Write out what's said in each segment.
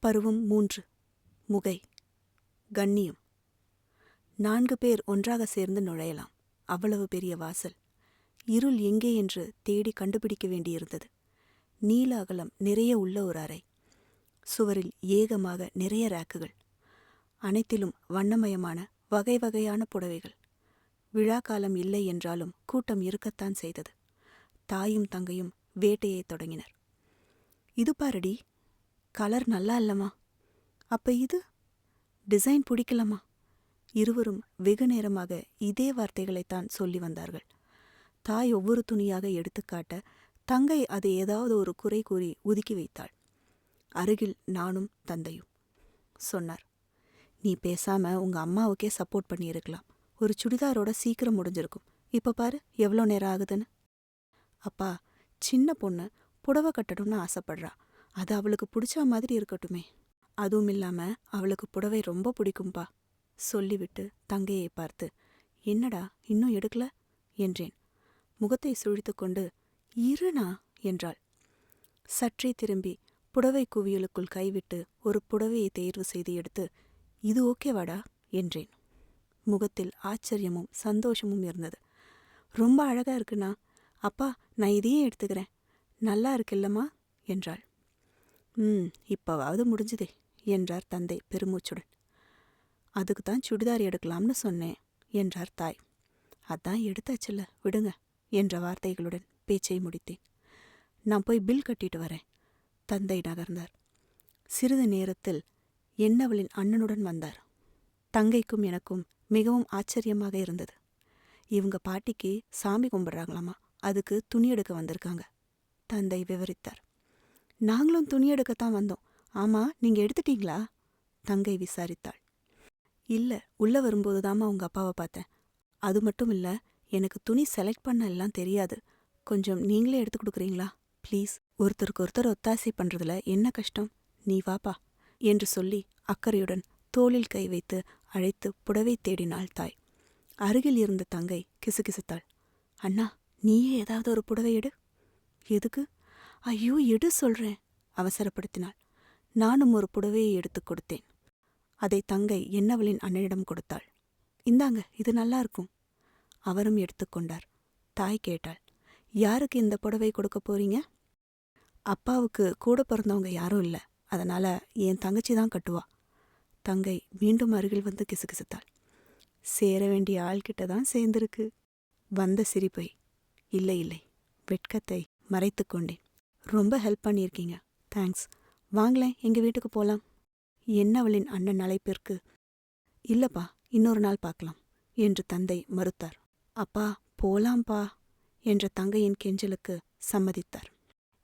பருவம் 3. முகை. கண்ணியம். 4 பேர் ஒன்றாக சேர்ந்து நுழையலாம். அவ்வளவு பெரிய வாசல். இருள் எங்கே என்று தேடி கண்டுபிடிக்க வேண்டியிருந்தது. நீல அகலம் நிறைய உள்ள ஒரு அறை. சுவரில் ஏகமாக நிறைய ரேக்குகள். அனைத்திலும் வண்ணமயமான வகை வகையான புடவைகள். விழாக்காலம் இல்லை என்றாலும் கூட்டம் இருக்கத்தான் செய்தது. தாயும் தங்கையும் வேட்டையை தொடங்கினர். இது பாரடி, கலர் நல்லா இல்லம்மா. அப்ப இது டிசைன் பிடிக்கலம்மா. இருவரும் வெகு நேரமாக இதே வார்த்தைகளைத்தான் சொல்லி வந்தார்கள். தாய் ஒவ்வொரு துணியாக எடுத்துக்காட்ட தங்கை அதை ஏதாவது ஒரு குறை கூறி ஒதுக்கி வைத்தாள். அருகில் நானும் தந்தையும். சொன்னார், நீ பேசாம உங்க அம்மாவுக்கே சப்போர்ட் பண்ணியிருக்கலாம். ஒரு சுடிதாரோட சீக்கிரம் முடிஞ்சிருக்கும். இப்ப பாரு எவ்வளோ நேரம் ஆகுதுன்னு. அப்பா, சின்ன பொண்ணு புடவை கட்டணும்னு ஆசைப்படுறா. அது அவளுக்கு பிடிச்ச மாதிரி இருக்கட்டுமே. அதுவும் இல்லாம அவளுக்கு புடவை ரொம்ப பிடிக்கும்பா. சொல்லிவிட்டு தங்கையை பார்த்து, என்னடா இன்னும் எடுக்கல என்றேன். முகத்தை சுழித்துக்கொண்டு, இருனா என்றாள். சற்றே திரும்பி புடவை குவியலுக்குள் கைவிட்டு ஒரு புடவையை தேர்வு செய்து எடுத்து, இது ஓகேவாடா என்றேன். முகத்தில் ஆச்சரியமும் சந்தோஷமும் இருந்தது. ரொம்ப அழகா இருக்குண்ணா. அப்பா, நான் இதையே எடுத்துக்கிறேன். நல்லா இருக்குல்லம்மா என்றாள். இப்பவாவது முடிஞ்சுதே என்றார் தந்தை பெருமூச்சுடன். அதுக்குத்தான் சுடிதார் எடுக்கலாம்னு சொன்னேன் என்றார் தாய். அதான் எடுத்தாச்சுல்ல, விடுங்க என்ற வார்த்தைகளுடன் பேச்சை முடித்தேன். நான் போய் பில் கட்டிட்டு வரேன். தந்தை நகர்ந்தார். சிறிது நேரத்தில் என்னவளின் அண்ணனுடன் வந்தார். தங்கைக்கும் எனக்கும் மிகவும் ஆச்சரியமாக இருந்தது. இவங்க பாட்டிக்கு சாமி கும்பிட்றாங்களாமா. அதுக்கு துணி எடுக்க வந்திருக்காங்க. தந்தை விவரித்தார். நாங்களும் துணி எடுக்கத்தான் வந்தோம். ஆமா, நீங்க எடுத்துட்டீங்களா? தங்கை விசாரித்தாள். இல்ல, உள்ள வரும்போதுதாம்மா உங்க அப்பாவை பார்த்தேன். அது மட்டும் இல்ல, எனக்கு துணி செலக்ட் பண்ண எல்லாம் தெரியாது. கொஞ்சம் நீங்களே எடுத்து கொடுக்குறீங்களா ப்ளீஸ்? ஒருத்தருக்கு ஒருத்தர் ஒத்தாசை பண்றதுல என்ன கஷ்டம்? நீ வாப்பா என்று சொல்லி அக்கறையுடன் தோளில் கை வைத்து அழைத்து புடவை தேடினாள் தாய். அருகில் இருந்த தங்கை கிசுகிசுத்தாள். அண்ணா, நீயே ஏதாவது ஒரு புடவை எடு. எதுக்கு? ஐயோ, எடு சொல்றேன் அவசரப்படுத்தினாள். நானும் ஒரு புடவையை எடுத்துக் கொடுத்தேன். அதை தங்கை என்னவளின் அண்ணனிடம் கொடுத்தாள். இந்தாங்க, இது நல்லா இருக்கும். அவரும் எடுத்துக்கொண்டார். தாய் கேட்டாள், யாருக்கு இந்த புடவை கொடுக்க போறீங்க? அப்பாவுக்கு கூட பிறந்தவங்க யாரும் இல்லை, அதனால என் தங்கச்சி தான் கட்டுவா. தங்கை மீண்டும் அருகில் வந்து கிசுகிசுத்தாள். சேர வேண்டிய ஆள்கிட்ட தான் சேர்ந்திருக்கு. வந்த சிரிப்பை, இல்லை இல்லை, வெட்கத்தை மறைத்து கொண்டேன். ரொம்ப ஹெல்ப் பண்ணியிருக்கீங்க, தேங்க்ஸ். வாங்களேன், எங்க வீட்டுக்கு போலாம். என்னவளின் அண்ணன் அழைப்பிற்கு, இல்லப்பா, இன்னொரு நாள் பார்க்கலாம் என்று தந்தை மறுத்தார். அப்பா, போலாம்பா என்ற தங்கையின் கெஞ்சலுக்கு சம்மதித்தார்.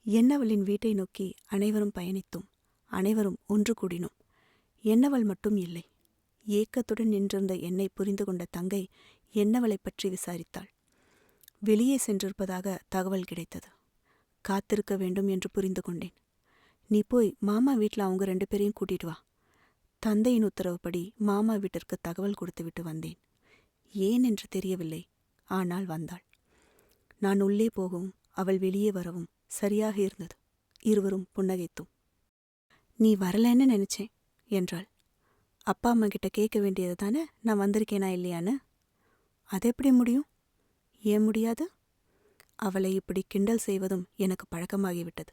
என்னவளின் வீட்டை நோக்கி அனைவரும் பயணித்தோம். அனைவரும் ஒன்று கூடினோம். என்னவள் மட்டும் இல்லை. ஏக்கத்துடன் நின்றிருந்த என்னை புரிந்து கொண்ட தங்கை என்னவளைப் பற்றி விசாரித்தாள். வெளியே சென்றிருப்பதாக தகவல் கிடைத்தது. காத்திருக்க வேண்டும் என்று புரிந்து கொண்டேன். நீ போய் மாமா வீட்டில் அவங்க 2 பேரையும் கூட்டிட்டு வா. தந்தையின் உத்தரவுப்படி மாமா வீட்டிற்கு தகவல் கொடுத்துவிட்டு வந்தேன். ஏன் என்று தெரியவில்லை, ஆனால் வந்தாள். நான் உள்ளே போகவும் அவள் வெளியே வரவும் சரியாக இருந்தது. இருவரும் புன்னகைத்தோம். நீ வரலன்னு நினைச்சேன் என்றாள். அப்பா அம்மா கிட்ட கேட்க வேண்டியது தானே நான் வந்திருக்கேனா இல்லையான்னு. அது எப்படி முடியும்? ஏன் முடியாது? அவளை இப்படி கிண்டல் செய்வதும் எனக்கு பழக்கமாகிவிட்டது.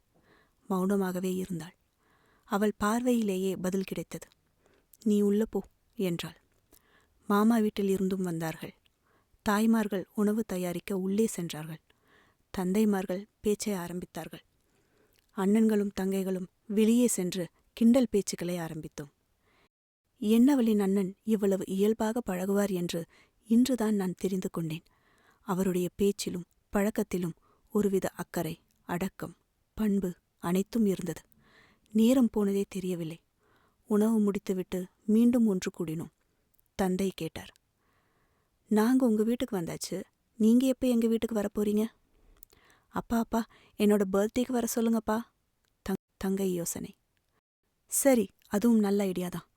மௌனமாகவே இருந்தாள். அவள் பார்வையிலேயே பதில் கிடைத்தது. நீ உள்ள போ என்றாள். மாமா வீட்டில் இருந்தும் வந்தார்கள். தாய்மார்கள் உணவு தயாரிக்க உள்ளே சென்றார்கள். தந்தைமார்கள் பேச்சை ஆரம்பித்தார்கள். அண்ணன்களும் தங்கைகளும் வெளியே சென்று கிண்டல் பேச்சுக்களை ஆரம்பித்தோம். என்னவளின் அண்ணன் இவ்வளவு இயல்பாக பழகுவார் என்று இன்றுதான் நான் தெரிந்து கொண்டேன். அவருடைய பேச்சிலும் பழக்கத்திலும் ஒருவித அக்கறை, அடக்கம், பண்பு அனைத்தும் இருந்தது. நேரம் போனதே தெரியவில்லை. உணவு முடித்துவிட்டு மீண்டும் ஒன்று கூடினோம். தந்தை கேட்டார், நாங்க உங்க வீட்டுக்கு வந்தாச்சு, நீங்க எப்போ எங்க வீட்டுக்கு வரப்போறீங்க? அப்பா அப்பா, என்னோட பர்த்டேக்கு வர சொல்லுங்கப்பா. தங்கை யோசனை. சரி, அதுவும் நல்ல ஐடியாதான்.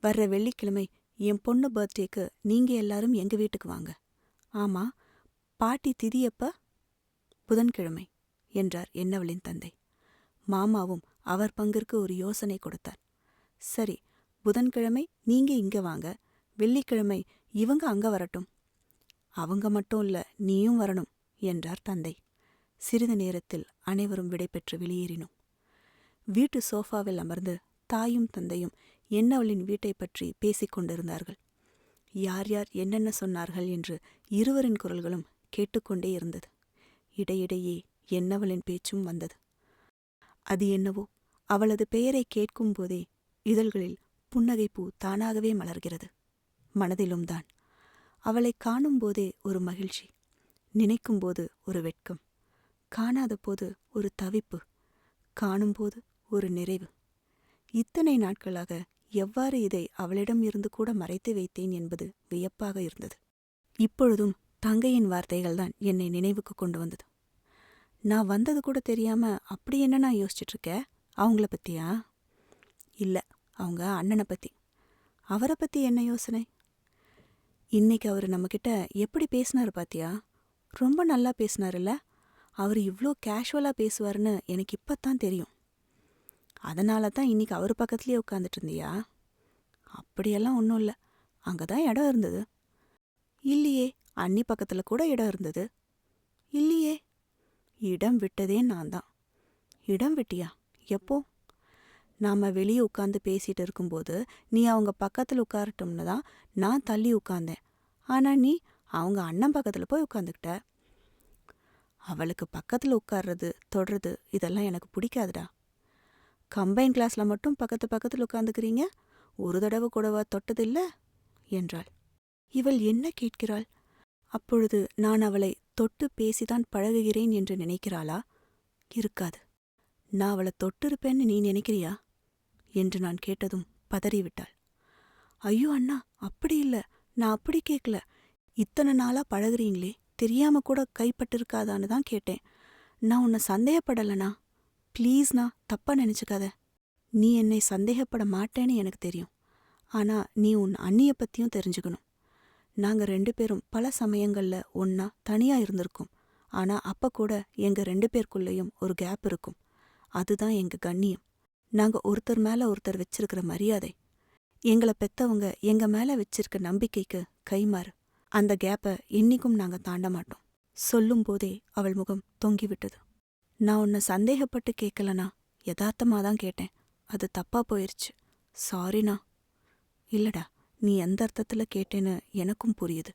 வர்ற வெள்ளிக்கிழமை என் பொண்ணு பர்த்டேக்கு நீங்க எல்லாரும் எங்க வீட்டுக்கு வாங்க. ஆமா, பாட்டி திதி எப்ப? புதன்கிழமை என்றார் என்னவளின் தந்தை. மாமாவும் அவர் பங்கிற்கு ஒரு யோசனை கொடுத்தார். சரி, புதன்கிழமை நீங்க இங்க வாங்க, வெள்ளிக்கிழமை இவங்க அங்க வரட்டும். அவங்க மட்டும் இல்ல, நீயும் வரணும் என்றார் தந்தை. சிறிது நேரத்தில் அனைவரும் விடைபெற்று வெளியேறினோம். வீட்டு சோஃபாவில் அமர்ந்து தாயும் தந்தையும் என்னவளின் வீட்டை பற்றி பேசிக் கொண்டிருந்தார்கள். யார் யார் என்னென்ன சொன்னார்கள் என்று இருவரின் குரல்களும் கேட்டுக்கொண்டே இருந்தது. இடையிடையே என்னவளின் பேச்சும் வந்தது. அது என்னவோ, அவளது பெயரை கேட்கும்போதே இதழ்களில் புன்னகைப்பூ தானாகவே மலர்கிறது. மனதிலும் தான். அவளை காணும்போதே ஒரு மகிழ்ச்சி, நினைக்கும்போது ஒரு வெட்கம், காணாத போது ஒரு தவிப்பு, காணும்போது ஒரு நிறைவு. இத்தனை நாட்களாக எவ்வாறு இதை அவளிடம் இருந்து கூட மறைத்து வைத்தேன் என்பது வியப்பாக இருந்தது. இப்பொழுதும் தங்கையின் வார்த்தைகள்தான் என்னை நினைவுக்கு கொண்டு வந்தது. நான் வந்தது கூட தெரியாம அப்படி என்ன நான் யோசிச்சுட்டு இருக்க? அவங்கள பத்தியா? இல்ல, அவங்க அண்ணனை பத்தி. அவரை பத்தி என்ன யோசனை? இன்னைக்கு அவர் நம்மக்கிட்ட எப்படி பேசினாரு பாத்தியா? ரொம்ப நல்லா பேசினாருல்ல. அவர் இவ்ளோ கேஷுவலா பேசுவாருன்னு எனக்கு இப்பத்தான் தெரியும். அதனால தான் இன்னைக்கு அவர் பக்கத்துலேயே உட்காந்துட்டு இருந்தியா? அப்படியெல்லாம் ஒன்றும் இல்லை, அங்கதான் இடம் இருந்தது. இல்லையே, அண்ணி பக்கத்துல கூட இடம் இருந்தது. இல்லையே, இடம் விட்டதே நான் தான். இடம் விட்டியா? எப்போ? நாம வெளியே உட்காந்து பேசிட்டு இருக்கும்போது நீ அவங்க பக்கத்துல உட்காரட்டும்னு தான் நான் தள்ளி உட்கார்ந்தேன். ஆனா நீ அவங்க அண்ணன் பக்கத்துல போய் உட்காந்துக்கிட்ட. அவளுக்கு பக்கத்துல உட்கார்றது தொடுறது இதெல்லாம் எனக்கு பிடிக்காதுடா. கம்பைன் கிளாஸ்ல மட்டும் பக்கத்துல உட்காந்துக்கிறீங்க, ஒரு தடவை கூடவா தொட்டதில்ல என்றாள். இவள் என்ன கேட்கிறாள்? அப்பொழுது நான் அவளை தொட்டு பேசிதான் பழகுகிறேன் என்று நினைக்கிறாளா? இருக்காது. நான் அவளை தொட்டிருப்பேன்னு நீ நினைக்கிறியா என்று நான் கேட்டதும் பதறிவிட்டாள். ஐயோ அண்ணா, அப்படி இல்ல, நான் அப்படி கேட்கல. இத்தனை நாளா பழகுறீங்களே, தெரியாம கூட கைப்பட்டிருக்காதான்னு தான் கேட்டேன். நான் உன்னை சந்தேகப்படலண்ணா. ப்ளீஸ்ண்ணா, தப்பா நினைச்சுக்காத. நீ என்னை சந்தேகப்பட மாட்டேன்னு எனக்கு தெரியும். ஆனா நீ உன் அண்ணிய பத்தியும் தெரிஞ்சுக்கணும். நாங்க 2 பேரும் பல சமயங்கள்ல ஒன்னா தனியா இருந்திருக்கோம். ஆனா அப்ப கூட எங்க 2 பேருக்குள்ளேயும் ஒரு கேப் இருக்கும். அதுதான் எங்க கண்ணியம். நாங்க ஒருத்தர் மேல ஒருத்தர் வச்சிருக்கிற மரியாதை, எங்களை பெத்தவங்க எங்க மேல வச்சிருக்க நம்பிக்கைக்கு கைமாறு. அந்த கேப்பை என்னைக்கும் நாங்க தாண்ட மாட்டோம். சொல்லும் போதே அவள் முகம் தொங்கிவிட்டது. நான் உன்னை சந்தேகப்பட்டு கேட்கலனா, யதார்த்தமாதான் கேட்டேன். அது தப்பா போயிருச்சு. சாரிண்ணா. இல்லடா, நீ எந்த அர்த்தத்துல கேட்டேன்னு எனக்கும் புரியுது.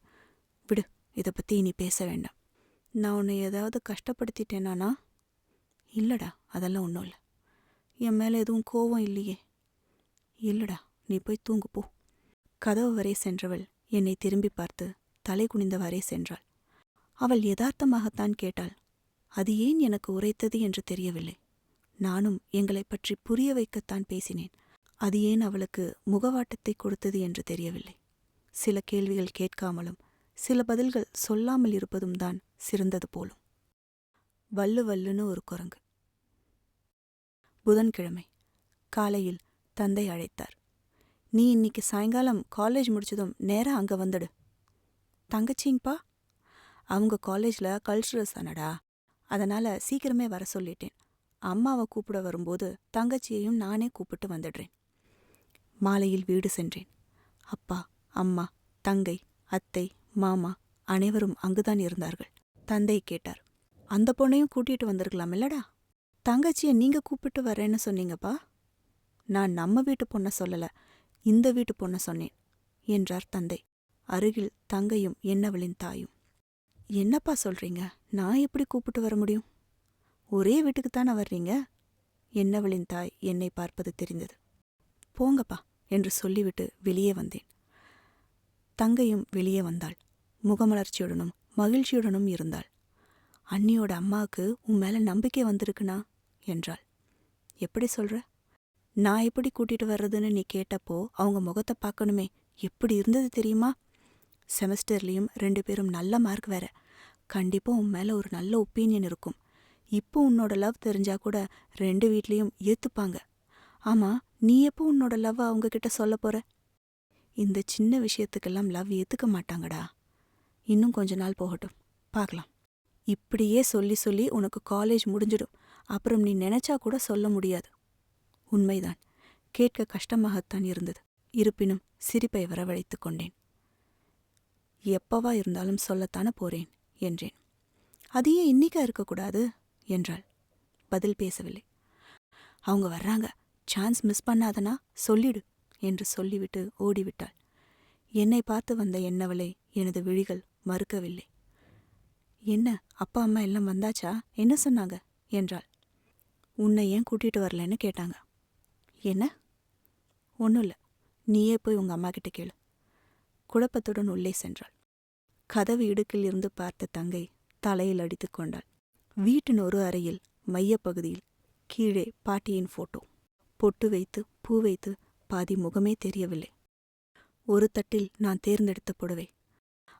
விடு, இதை பத்தி இனி பேச வேண்டாம். நான் உன்னை ஏதாவது கஷ்டப்படுத்திட்டேனானா? இல்லடா, அதெல்லாம் ஒன்றும் இல்லை. என் மேலே எதுவும் கோவம் இல்லையே. இல்லடா, நீ போய் தூங்கு போ. கதவு வரை சென்றவள் என்னை திரும்பி பார்த்து தலை குனிந்தவாறே சென்றாள். அவள் யதார்த்தமாகத்தான் கேட்டாள். அது ஏன் எனக்கு உரைத்தது என்று தெரியவில்லை. நானும் எங்களைப் பற்றி புரிய வைக்கத்தான் பேசினேன். அது ஏன் அவளுக்கு முகவாட்டத்தை கொடுத்தது என்று தெரியவில்லை. சில கேள்விகள் கேட்காமலும் சில பதில்கள் சொல்லாமல் இருப்பதும் தான் சிறந்தது போலும். வல்லு வல்லுன்னு ஒரு குரங்கு. புதன்கிழமை காலையில் தந்தை அழைத்தார். நீ இன்னைக்கு சாயங்காலம் காலேஜ் முடிச்சதும் நேரா அங்க வந்துடு. தங்கச்சிங்கப்பா? அவங்க காலேஜ்ல கல்ச்சுரல்ஸ் தானடா, அதனால சீக்கிரமே வர சொல்லிட்டேன். அம்மாவை கூப்பிட வரும்போது தங்கச்சியையும் நானே கூப்பிட்டு வந்துடுறேன். மாலையில் வீடு சென்றேன். அப்பா, அம்மா, தங்கை, அத்தை, மாமா அனைவரும் அங்குதான் இருந்தார்கள். தந்தை கேட்டார், அந்த பொண்ணையும் கூட்டிட்டு வந்திருக்கலாம் இல்லடா? தங்கச்சியை நீங்க கூப்பிட்டு வரேன்னு சொன்னீங்கப்பா. நான் நம்ம வீட்டு பொண்ணை சொல்லல, இந்த வீட்டு பொண்ணை சொன்னேன் என்றார் தந்தை. அருகில் தங்கையும் என்னவளின் தாயும். என்னப்பா சொல்றீங்க? நான் எப்படி கூப்பிட்டு வர முடியும்? ஒரே வீட்டுக்குத்தானே வர்றீங்க? என்னவளின் தாய் என்னை பார்ப்பது தெரிந்தது. போங்கப்பா என்று சொல்லிவிட்டு வெளியே வந்தேன். தங்கையும் வெளியே வந்தாள். முகமலர்ச்சியுடனும் மகிழ்ச்சியுடனும் இருந்தாள். அண்ணியோட அம்மாவுக்கு உன் மேல நம்பிக்கை வந்திருக்குனா என்றாள். எப்படி சொல்ற? நான் எப்படி கூட்டிட்டு வர்றதுன்னு நீ கேட்டப்போ அவங்க முகத்தை பார்க்கணுமே, எப்படி இருந்தது தெரியுமா? செமஸ்டர்லேயும் 2 பேரும் நல்ல மார்க் வேற. கண்டிப்பா உன் மேல ஒரு நல்ல ஒப்பீனியன் இருக்கும். இப்போ உன்னோட லவ் தெரிஞ்சா கூட 2 வீட்லேயும் ஏத்துப்பாங்க. ஆமா, நீ எப்போ உன்னோட லவ் அவங்க கிட்ட சொல்ல போற? இந்த சின்ன விஷயத்துக்கெல்லாம் லவ் ஏத்துக்க மாட்டாங்கடா. இன்னும் கொஞ்ச நாள் போகட்டும், பார்க்கலாம். இப்படியே சொல்லி சொல்லி உனக்கு காலேஜ் முடிஞ்சிடும். அப்புறம் நீ நினைச்சா கூட சொல்ல முடியாது. உண்மைதான். கேட்க கஷ்டமாகத்தான் இருந்தது. இருப்பினும் சிரிப்பை வரவழைத்துக் கொண்டேன். எப்பவா இருந்தாலும் சொல்லத்தானே போறேன் என்றேன். அது ஏன் இன்னிக்கா இருக்கக்கூடாது என்றாள். பதில் பேசவில்லை. அவங்க வர்றாங்க, சான்ஸ் மிஸ் பண்ணாதனா சொல்லிடு என்று சொல்லிவிட்டு ஓடிவிட்டாள். என்னை பார்த்து வந்த என்னவளை எனது விழிகள் மறுக்கவில்லை. என்ன, அப்பா அம்மா எல்லாம் வந்தாச்சா, என்ன சொன்னாங்க என்றாள். உன்னை ஏன் கூட்டிட்டு வரலன்னு கேட்டாங்க. என்ன? ஒன்றும் இல்லை, நீயே போய் உங்க அம்மா கிட்ட கேளு. குழப்பத்துடன் உள்ளே சென்றாள். கதவு இடுக்கில் இருந்து பார்த்த தங்கை தலையில் அடித்து கொண்டாள். வீட்டின் ஒரு அறையில் மையப்பகுதியில் கீழே பாட்டியின் போட்டோ. பொட்டு வைத்து பூ வைத்து பாதி முகமே தெரியவில்லை. ஒரு தட்டில் நான் தேர்ந்தெடுத்த புடவை.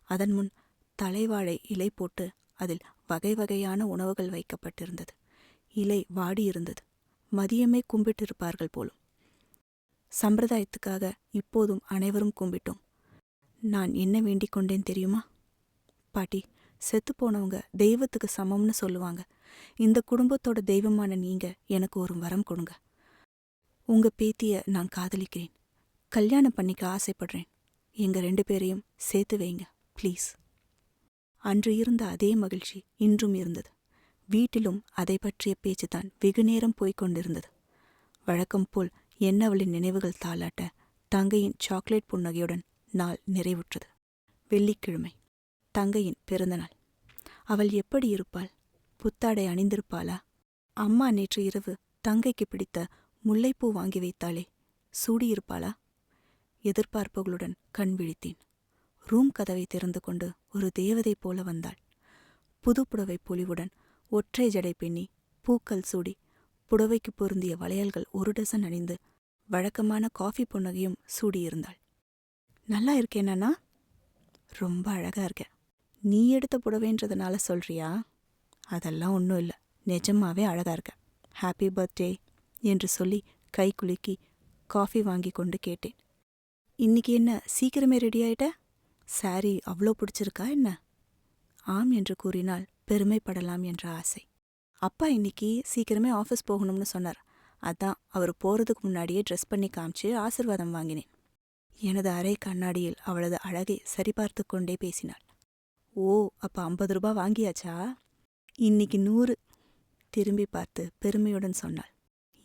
அதன் முன் தலைவாழை இலை போட்டு அதில் வகை வகையான உணவுகள் வைக்கப்பட்டிருந்தது. இலை வாடியிருந்தது. மதியமே கும்பிட்டிருப்பார்கள் போலும். சம்பிரதாயத்துக்காக இப்போதும் அனைவரும் கும்பிட்டோம். நான் என்ன வேண்டிக் கொண்டேன் தெரியுமா? பாட்டி, செத்துப்போனவங்க தெய்வத்துக்கு சமம்னு சொல்லுவாங்க. இந்த குடும்பத்தோட தெய்வமான நீங்க எனக்கு ஒரு வரம் கொடுங்க. உங்க பேத்திய நான் காதலிக்கிறேன். கல்யாணம் பண்ணிக்க ஆசைப்படுறேன். எங்க 2 பேரையும் சேர்த்து வைங்க ப்ளீஸ். அன்று இருந்த அதே மகிழ்ச்சி இன்றும் இருந்தது. வீட்டிலும் அதை பற்றிய பேச்சுதான் வெகுநேரம் போய்க் கொண்டிருந்தது. வழக்கம் போல் என்னவளின் நினைவுகள் தாளாட்ட தங்கையின் சாக்லேட் புன்னகையுடன் நாள் நிறைவுற்றது. வெள்ளிக்கிழமை, தங்கையின் பிறந்தநாள். அவள் எப்படி இருப்பாள்? புத்தாடை அணிந்திருப்பாளா? அம்மா நேற்று இரவு தங்கைக்கு பிடித்த முல்லைப்பூ வாங்கி வைத்தாளே, சூடியிருப்பாளா? எதிர்பார்ப்புகளுடன் கண் விழித்தேன். ரூம் கதவை திறந்து கொண்டு ஒரு தேவதை போல வந்தாள். புதுப்புடவை பொலிவுடன் ஒற்றை ஜடை பின்னி பூக்கள் சூடி புடவைக்கு பொருந்திய வளையல்கள் 1 டசன் அணிந்து வழக்கமான காஃபி புன்னகையும் சூடியிருந்தாள். நல்லா இருக்கேனா? ரொம்ப அழகா இருக்க. நீ எடுத்த புடவைன்றதுனால சொல்றியா? அதெல்லாம் ஒன்றும் இல்லை, நிஜமாவே அழகா இருக்க. ஹாப்பி பர்த்டே என்று சொல்லி கை குலுக்கி காஃபி வாங்கி கொண்டு கேட்டேன். இன்னைக்கு என்ன சீக்கிரமே ரெடி ஆயிட்ட? சாரி அவ்வளோ பிடிச்சிருக்கா என்ன? ஆம் என்று கூறினால் பெருமைப்படலாம் என்ற ஆசை. அப்பா இன்னைக்கு சீக்கிரமே ஆஃபீஸ் போகணும்னு சொன்னார். அதான் அவர் போறதுக்கு முன்னாடியே ட்ரெஸ் பண்ணி காமிச்சு ஆசிர்வாதம் வாங்கினேன். எனது அரை கண்ணாடியில் அவளது அழகை சரிபார்த்து கொண்டே பேசினாள். ஓ, அப்ப 50 ரூபாய் வாங்கியாச்சா? இன்னைக்கு 100. திரும்பி பார்த்து பெருமையுடன் சொன்னாள்.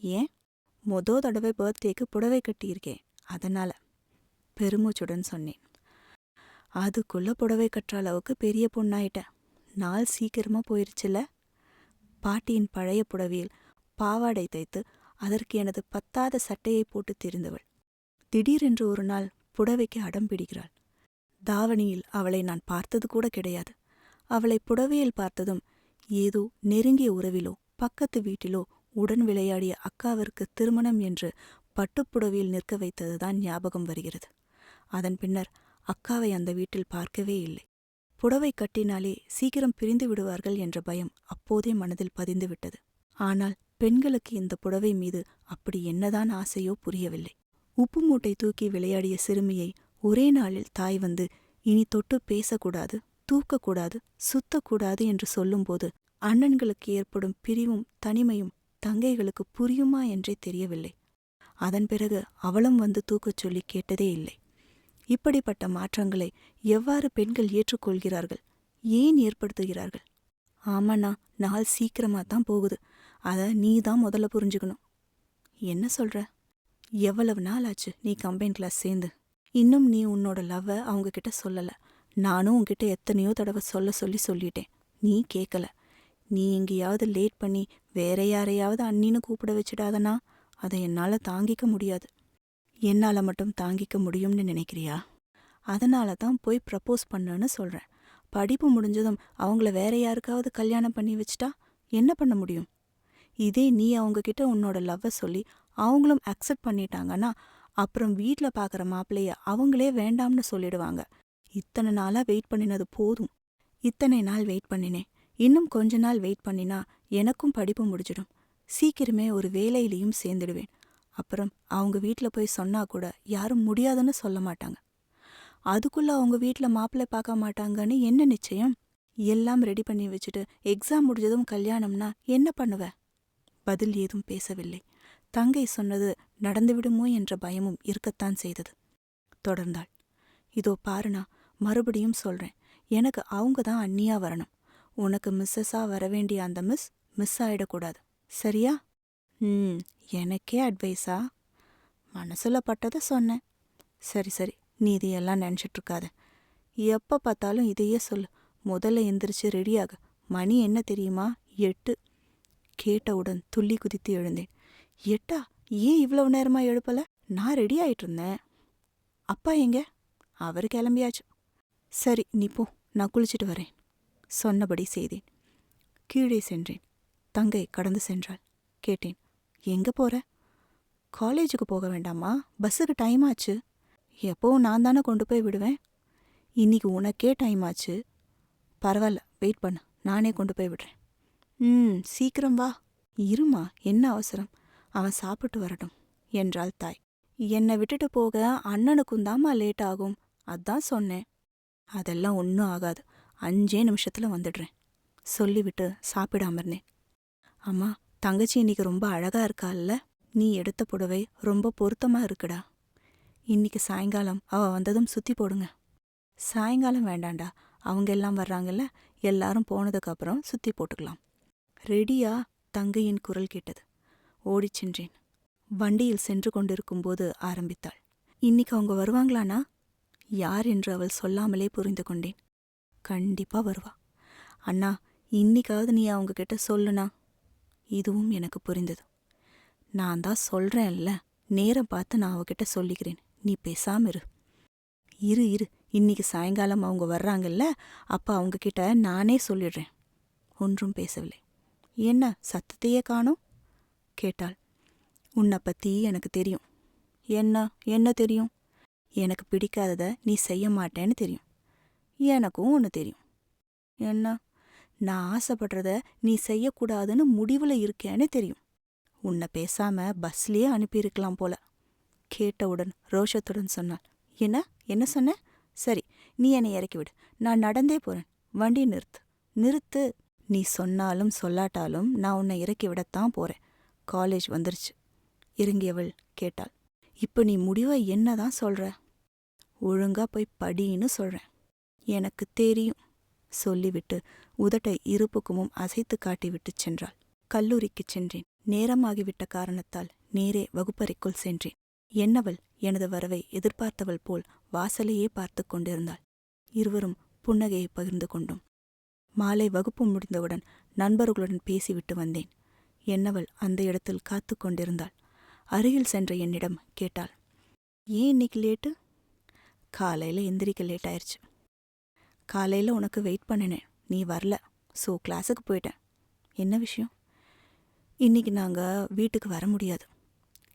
ஏன்? தடவை பர்த்டேக்கு புடவை கட்டியிருக்கேன், அதனால. பெருமூச்சுடன் சொன்னேன். அதுக்குள்ள புடவை கட்டுற அளவுக்கு பெரிய பொண்ணாயிட்ட. நாள் சீக்கிரமா போயிருச்சுல. பாட்டியின் பழைய புடவையில் பாவாடை தைத்து அதற்கு எனது பத்தாத சட்டையை போட்டு திரிந்தவள் திடீரென்று ஒரு நாள் புடவைக்கு அடம் பிடிக்கிறாள். தாவணியில் அவளை நான் பார்த்தது கூட கிடையாது. அவளை புடவையில் பார்த்ததும் ஏதோ நெருங்கிய உறவிலோ பக்கத்து வீட்டிலோ உடன் விளையாடிய அக்காவிற்கு திருமணம் என்று பட்டுப்புடவையில் நிற்க வைத்ததுதான் ஞாபகம் வருகிறது. அதன் பின்னர் அக்காவை அந்த வீட்டில் பார்க்கவே இல்லை. புடவை கட்டினாலே சீக்கிரம் பிரிந்து விடுவார்கள் என்ற பயம் அப்போதே மனதில் பதிந்துவிட்டது. ஆனால் பெண்களுக்கு இந்த புடவை மீது அப்படி என்னதான் ஆசையோ புரியவில்லை. உப்பு மூட்டை தூக்கி விளையாடிய சிறுமியை ஒரே நாளில் தாய் வந்து இனி தொட்டு பேசக்கூடாது, தூக்கக்கூடாது, சுத்தக்கூடாது என்று சொல்லும்போது அண்ணன்களுக்கு ஏற்படும் பிரிவும் தனிமையும் தங்கைகளுக்கு புரியுமா என்றே தெரியவில்லை. அதன் பிறகு அவளும் வந்து தூக்கச் சொல்லி கேட்டதே இல்லை. இப்படிப்பட்ட மாற்றங்களை எவ்வாறு பெண்கள் ஏற்றுக்கொள்கிறார்கள்? ஏன் ஏற்படுத்துகிறார்கள்? ஆமாண்ணா, நாள் சீக்கிரமாத்தான் போகுது. அதை நீ தான் முதல்ல புரிஞ்சுக்கணும். என்ன சொல்ற? எவ்வளவு நாள் ஆச்சு நீ கம்பைன் கிளாஸ் சேர்ந்து? இன்னும் நீ உன்னோட லவ்வை அவங்க கிட்ட சொல்லல. நானும் உன்கிட்ட எத்தனையோ தடவை சொல்லிட்டேன், நீ கேட்கல. நீ எங்கேயாவது லேட் பண்ணி வேற யாரையாவது அண்ணின்னு கூப்பிட வச்சிடாதனா அதை என்னால தாங்கிக்க முடியாது. என்னால மட்டும் தாங்கிக்க முடியும்னு நினைக்கிறியா? அதனால தான் போய் ப்ரப்போஸ் பண்ணுன்னு சொல்றேன். படிப்பு முடிஞ்சதும் அவங்கள வேற யாருக்காவது கல்யாணம் பண்ணி வச்சிட்டா என்ன பண்ண முடியும்? இதே நீ அவங்க கிட்ட உன்னோட லவ்வை சொல்லி அவங்களும் அக்செப்ட் பண்ணிட்டாங்கன்னா அப்புறம் வீட்டில் பார்க்குற மாப்பிள்ளைய அவங்களே வேண்டாம்னு சொல்லிடுவாங்க. இத்தனை நாளா வெயிட் பண்ணினது போதும். இத்தனை நாள் வெயிட் பண்ணினேன், இன்னும் கொஞ்ச நாள் வெயிட் பண்ணினா எனக்கும் படிப்பு முடிஞ்சிடும். சீக்கிரமே ஒரு வேலையிலையும் சேர்ந்துடுவேன். அப்புறம் அவங்க வீட்டில் போய் சொன்னா கூட யாரும் முடியாதுன்னு சொல்ல மாட்டாங்க. அதுக்குள்ள அவங்க வீட்டில் மாப்பிள்ளை பார்க்க மாட்டாங்கன்னு என்ன நிச்சயம்? எல்லாம் ரெடி பண்ணி வச்சுட்டு எக்ஸாம் முடிஞ்சதும் கல்யாணம்னா என்ன பண்ணுவ? பதில் ஏதும் பேசவில்லை. தங்கை சொன்னது நடந்துவிடுமோ என்ற பயமும் இருக்கத்தான் செய்தது. தொடர்ந்தாள். இதோ பாருண்ணா, மறுபடியும் சொல்றேன், எனக்கு அவங்க தான் அண்ணியா வரணும். உனக்கு மிஸ்ஸஸா வரவேண்டிய அந்த மிஸ் ஆயிடக்கூடாது. சரியா? எனக்கே அட்வைஸா? மனசுல பட்டதை சொன்னேன். சரி சரி, நீ இதையெல்லாம் நினச்சிட்ருக்காத. எப்போ பார்த்தாலும் இதையே சொல்லு. முதல்ல எந்திரிச்சு ரெடியாகு. மணி என்ன தெரியுமா? 8. கேட்டவுடன் துள்ளி குதித்து எழுந்தேன். 8ஆ? ஏன் இவ்வளவு நேரமா எழுப்பல? நான் ரெடி ஆயிட்டு இருந்தேன். அப்பா எங்க? அவர் கிளம்பியாச்சு. சரி நீ போ, நான் குளிச்சுட்டு வரேன். சொன்னபடி செய்தேன். கீழே சென்றேன். தங்கை கடந்து சென்றாள். கேட்டேன், எங்க போற? காலேஜுக்கு போக வேண்டாமா? பஸ்ஸுக்கு டைம் ஆச்சு. எப்போவும் நான் தானே கொண்டு போய் விடுவேன். இன்னைக்கு உனக்கே டைம் ஆச்சு. பரவாயில்ல, வெயிட் பண்ணு, நானே கொண்டு போய் விடுறேன். சீக்கிரம் வா. இருமா, என்ன அவசரம்? அவன் சாப்பிட்டு வரட்டும் என்றாள் தாய். என்னை விட்டுட்டு போக அண்ணனுக்கும் தாம்மா லேட் ஆகும், அதான் சொன்னேன். அதெல்லாம் ஒன்றும் ஆகாது, 5 நிமிஷத்துல வந்துடுறேன் சொல்லிவிட்டு சாப்பிடாம இருந்தேன். அம்மா, தங்கச்சி இன்னைக்கு ரொம்ப அழகா இருக்கால்ல? நீ எடுத்த புடவை ரொம்ப பொருத்தமா இருக்குடா. இன்னைக்கு சாயங்காலம் அவ வந்ததும் சுத்தி போடுங்க. சாயங்காலம் வேண்டாண்டா, அவங்க எல்லாம் வர்றாங்கல்ல, எல்லாரும் போனதுக்கப்புறம் சுத்தி போட்டுக்கலாம். ரெடியா? தங்கையின் குரல் கேட்டது. ஓடிச் சென்றேன். வண்டியில் சென்று கொண்டிருக்கும்போது ஆரம்பித்தாள். இன்னைக்கு அவங்க வருவாங்களானா? யார் என்று அவள் சொல்லாமலே புரிந்து கொண்டேன். கண்டிப்பா வருவா. அண்ணா, இன்னைக்காவது நீ அவங்க கிட்ட சொல்லுனா. இதுவும் எனக்கு புரிந்தது. நான் தான் சொல்றேன்ல, நேரம் பார்த்து நான் அவகிட்ட சொல்லிக்கிறேன், நீ பேசாம இரு. இரு இரு, இன்னைக்கு சாயங்காலம் அவங்க வர்றாங்கல்ல, அப்ப அவங்க கிட்ட நானே சொல்லிடுறேன். ஒன்றும் பேசவில்லை. என்ன சத்தத்தையே காணோம்? கேட்டாள். உன்னை பத்தி எனக்கு தெரியும். என்ன தெரியும்? எனக்கு பிடிக்காததை நீ செய்ய மாட்டேன்னு தெரியும். எனக்கும் ஒன்று தெரியும். என்ன? நான் ஆசைப்படுறத நீ செய்யக்கூடாதுன்னு முடிவில் இருக்கேன்னு தெரியும். உன்னை பேசாம பஸ்லயே அனுப்பியிருக்கலாம் போல. கேட்டவுடன் ரோஷத்துடன் சொன்னாள். என்ன சொன்ன? சரி, நீ என்னை இறக்கி விடு, நான் நடந்தே போறேன். வண்டி நிறுத்து. நீ சொன்னாலும் சொல்லாட்டாலும் நான் உன்னை இறக்கி விடத்தான் போறேன். காலேஜ் வந்துருச்சு. இறங்கியவள் கேட்டாள். இப்ப நீ முடிவை என்னதான் சொல்ற? ஒழுங்கா போய் படின்னு சொல்றேன். எனக்கு தெரியும் சொல்லிவிட்டு உதட்டை இருபுக்கமும் அசைத்து காட்டிவிட்டுச் சென்றாள். கல்லூரிக்குச் சென்றேன். நேரமாகிவிட்ட காரணத்தால் நேரே வகுப்பறைக்குள் சென்றேன். என்னவள் எனது வரவை எதிர்பார்த்தவள் போல் வாசலையே பார்த்து கொண்டிருந்தாள். இருவரும் புன்னகையை பகிர்ந்து கொண்டோம். மாலை வகுப்பு முடிந்தவுடன் நண்பர்களுடன் பேசிவிட்டு வந்தேன். என்னவள் அந்த இடத்தில் காத்து கொண்டிருந்தாள். அருகில் சென்ற என்னிடம் கேட்டாள். ஏன் இன்னைக்கு லேட்டு? காலையில் எந்திரிக்க லேட் ஆயிடுச்சு. காலையில் உனக்கு வெயிட் பண்ணினேன், நீ வரல. ஸோ கிளாஸுக்கு போயிட்டேன். என்ன விஷயம்? இன்னைக்கு நாங்கள் வீட்டுக்கு வர முடியாது.